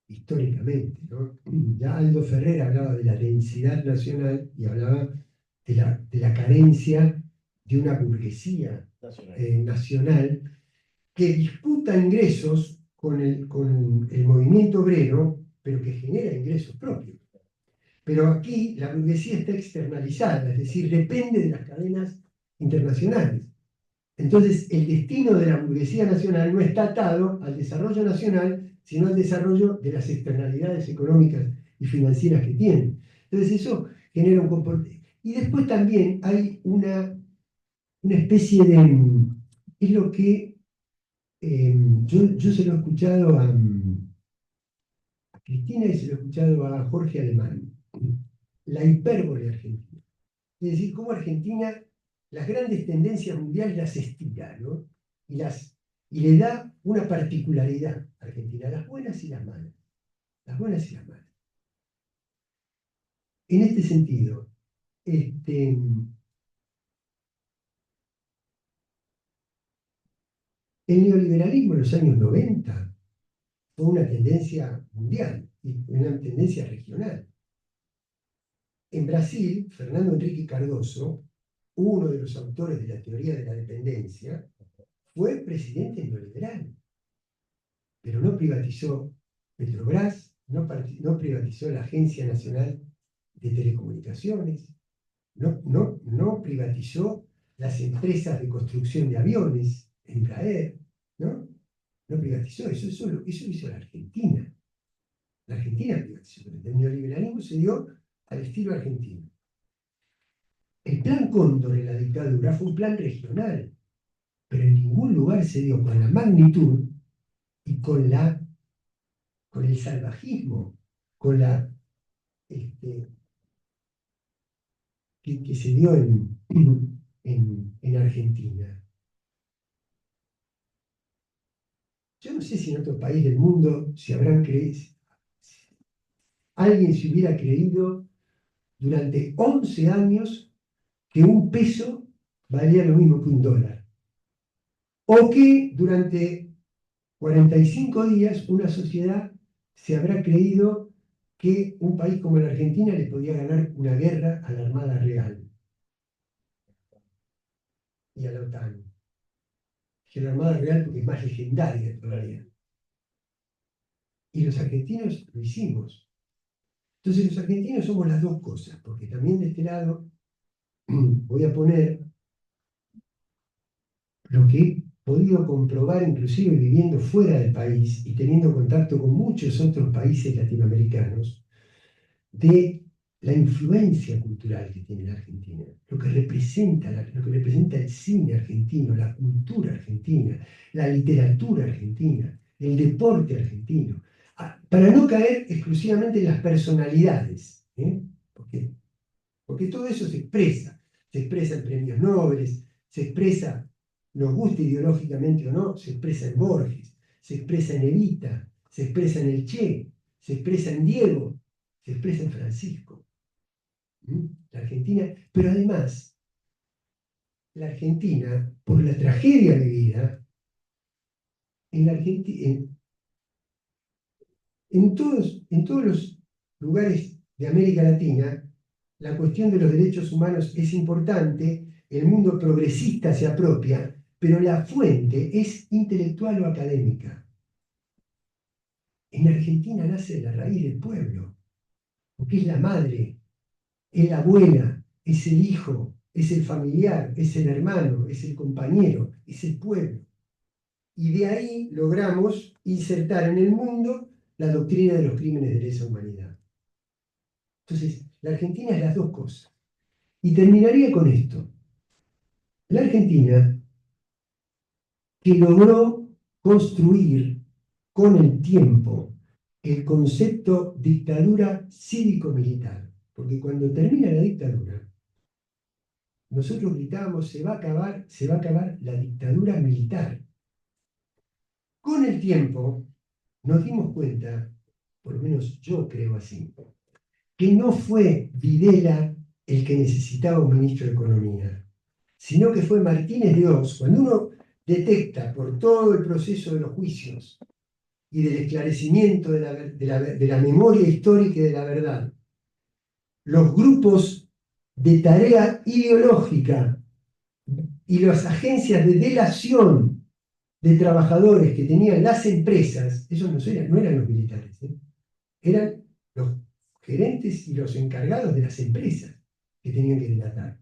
históricamente, ¿no? Ya Aldo Ferrer hablaba de la densidad nacional y hablaba de la carencia de una burguesía nacional que disputa ingresos con el movimiento obrero, pero que genera ingresos propios. Pero aquí la burguesía está externalizada, es decir, depende de las cadenas internacionales. Entonces, el destino de la burguesía nacional no está atado al desarrollo nacional, sino al desarrollo de las externalidades económicas y financieras que tienen. Entonces, eso genera un comportamiento. Y después también hay una especie de... Es lo que yo se lo he escuchado a Cristina y se lo he escuchado a Jorge Alemán. La hipérbole argentina. Es decir, cómo Argentina las grandes tendencias mundiales las estira, ¿no? Y le da una particularidad a Argentina, las buenas y las malas. Las buenas y las malas. En este sentido, el neoliberalismo en los años 90 fue una tendencia mundial y una tendencia regional. En Brasil, Fernando Henrique Cardoso, uno de los autores de la teoría de la dependencia, fue presidente neoliberal, pero no privatizó Petrobras, no privatizó la Agencia Nacional de Telecomunicaciones, no privatizó las empresas de construcción de aviones, Embraer, ¿no? No privatizó, eso lo hizo la Argentina. La Argentina privatizó, pero el neoliberalismo se dio al estilo argentino. El plan Cóndor en la dictadura fue un plan regional, pero en ningún lugar se dio con la magnitud y con el salvajismo, con la que se dio en Argentina. Yo no sé si en otro país del mundo alguien se hubiera creído durante 11 años que un peso valía lo mismo que un dólar. O que durante 45 días una sociedad se habrá creído que un país como la Argentina le podía ganar una guerra a la Armada Real y a la OTAN. Que la Armada Real porque es más legendaria todavía. Y los argentinos lo hicimos. Entonces los argentinos somos las dos cosas, porque también de este lado voy a poner lo que he podido comprobar inclusive viviendo fuera del país y teniendo contacto con muchos otros países latinoamericanos, de la influencia cultural que tiene la Argentina, lo que representa el cine argentino, la cultura argentina, la literatura argentina, el deporte argentino, para no caer exclusivamente en las personalidades, ¿eh? Porque todo eso se expresa en premios Nobel, se expresa, nos guste ideológicamente o no, se expresa en Borges, se expresa en Evita, se expresa en el Che, se expresa en Diego, se expresa en Francisco. La Argentina, pero además, la Argentina, por la tragedia vivida, en la Argentina, en todos los lugares de América Latina, la cuestión de los derechos humanos es importante, el mundo progresista se apropia, pero la fuente es intelectual o académica. En Argentina nace de la raíz del pueblo, porque es la madre, es la abuela, es el hijo, es el familiar, es el hermano, es el compañero, es el pueblo. Y de ahí logramos insertar en el mundo la doctrina de los crímenes de lesa humanidad. Entonces, la Argentina es las dos cosas. Y terminaría con esto. La Argentina, que logró construir con el tiempo el concepto dictadura cívico-militar, porque cuando termina la dictadura, nosotros gritábamos, se va a acabar la dictadura militar. Con el tiempo nos dimos cuenta, por lo menos yo creo así, que no fue Videla el que necesitaba un ministro de Economía, sino que fue Martínez de Oz. Cuando uno detecta por todo el proceso de los juicios y del esclarecimiento de la memoria histórica y de la verdad, los grupos de tarea ideológica y las agencias de delación de trabajadores que tenían las empresas, esos no eran los militares, eran los gerentes y los encargados de las empresas que tenían que delatar.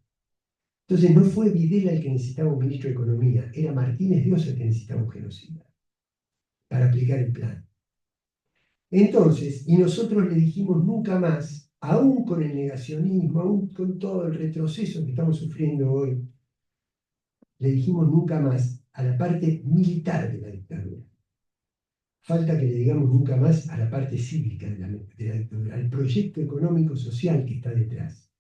Entonces no fue Videla el que necesitaba un ministro de Economía, era Martínez de Oz el que necesitaba un genocida para aplicar el plan. Entonces, y nosotros le dijimos nunca más, aún con el negacionismo, aún con todo el retroceso que estamos sufriendo hoy, le dijimos nunca más a la parte militar de la dictadura. Falta que le digamos nunca más a la parte cívica de la dictadura, al proyecto económico-social que está detrás.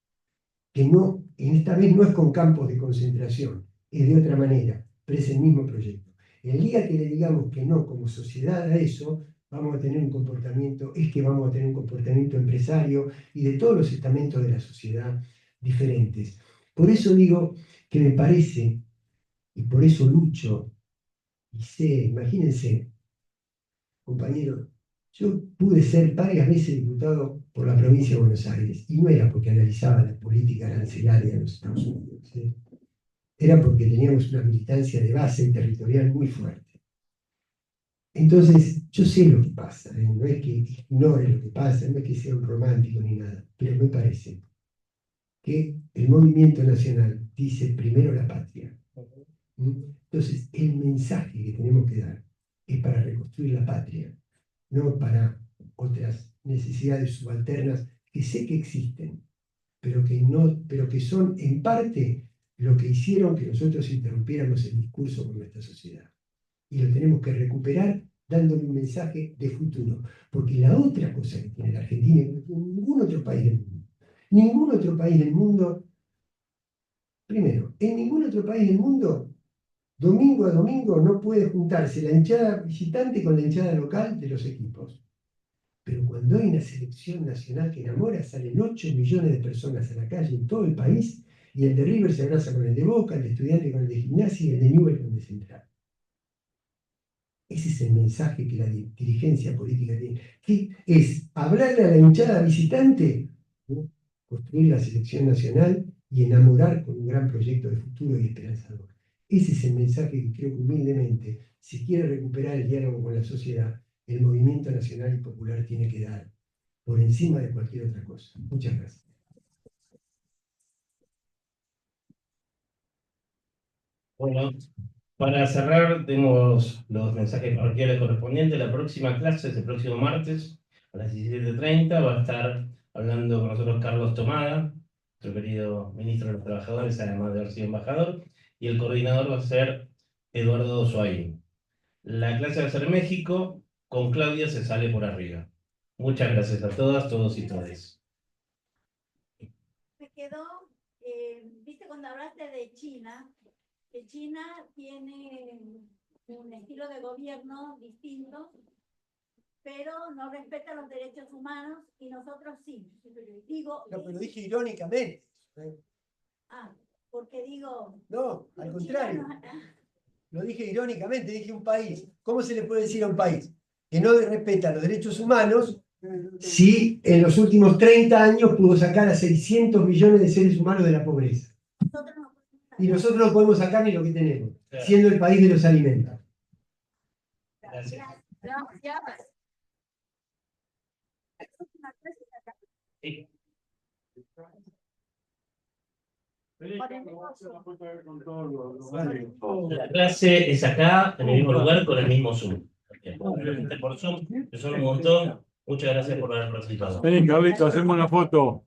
que no, en esta vez no es con campos de concentración, es de otra manera, pero es el mismo proyecto. El día que le digamos que no como sociedad a eso, vamos a tener un comportamiento, es que vamos a tener un comportamiento empresario y de todos los estamentos de la sociedad diferentes. Por eso digo que me parece, y por eso lucho, y sé, imagínense, compañero, yo pude ser varias veces diputado por la provincia de Buenos Aires, y no era porque analizaba la política arancelaria de los Estados Unidos, ¿sí? Era porque teníamos una militancia de base territorial muy fuerte. Entonces, yo sé lo que pasa, ¿eh? No es que ignore lo que pasa, no es que sea un romántico ni nada, pero me parece que el movimiento nacional dice primero la patria. Entonces, el mensaje que tenemos que dar es para reconstruir la patria, no para otras necesidades subalternas que sé que existen, pero que son en parte lo que hicieron que nosotros interrumpiéramos el discurso con nuestra sociedad. Y lo tenemos que recuperar dándole un mensaje de futuro. Porque la otra cosa que tiene la Argentina y no tiene ningún otro país del mundo, ningún otro país del mundo, primero, en ningún otro país del mundo, domingo a domingo no puede juntarse la hinchada visitante con la hinchada local de los equipos. Pero cuando hay una selección nacional que enamora, salen 8 millones de personas a la calle en todo el país, y el de River se abraza con el de Boca, el de Estudiantes con el de Gimnasia y el de Newell's con el de Central. Ese es el mensaje que la dirigencia política tiene, que es hablarle a la hinchada visitante, ¿no? Construir la selección nacional y enamorar con un gran proyecto de futuro y esperanzador. Ese es el mensaje que creo que humildemente, si quiere recuperar el diálogo con la sociedad, el movimiento nacional y popular tiene que dar, por encima de cualquier otra cosa. Muchas gracias. Bueno, para cerrar, tenemos los mensajes parroquiales correspondientes. La próxima clase es el próximo martes a las 17:30. Va a estar hablando con nosotros Carlos Tomada, nuestro querido ministro de los Trabajadores, además de haber sido embajador, y el coordinador va a ser Eduardo Zoain. La clase va a ser México, con Claudia se sale por arriba. Muchas gracias a todas, todos y todes. Me quedó, viste cuando hablaste de China, que China tiene un estilo de gobierno distinto, pero no respeta los derechos humanos y nosotros sí. Digo, No, pero dije irónicamente. porque digo... No, al contrario. Lo dije irónicamente, dije un país. ¿Cómo se le puede decir a un país que no respeta los derechos humanos si en los últimos 30 años pudo sacar a 600 millones de seres humanos de la pobreza? Y nosotros no podemos sacar ni lo que tenemos, siendo el país de los alimentos. Gracias. Sí. La clase es acá, en el mismo lugar, con el mismo Zoom. Por Zoom, que son un montón. Muchas gracias por haber participado. Vení, Carlito, hacemos una foto.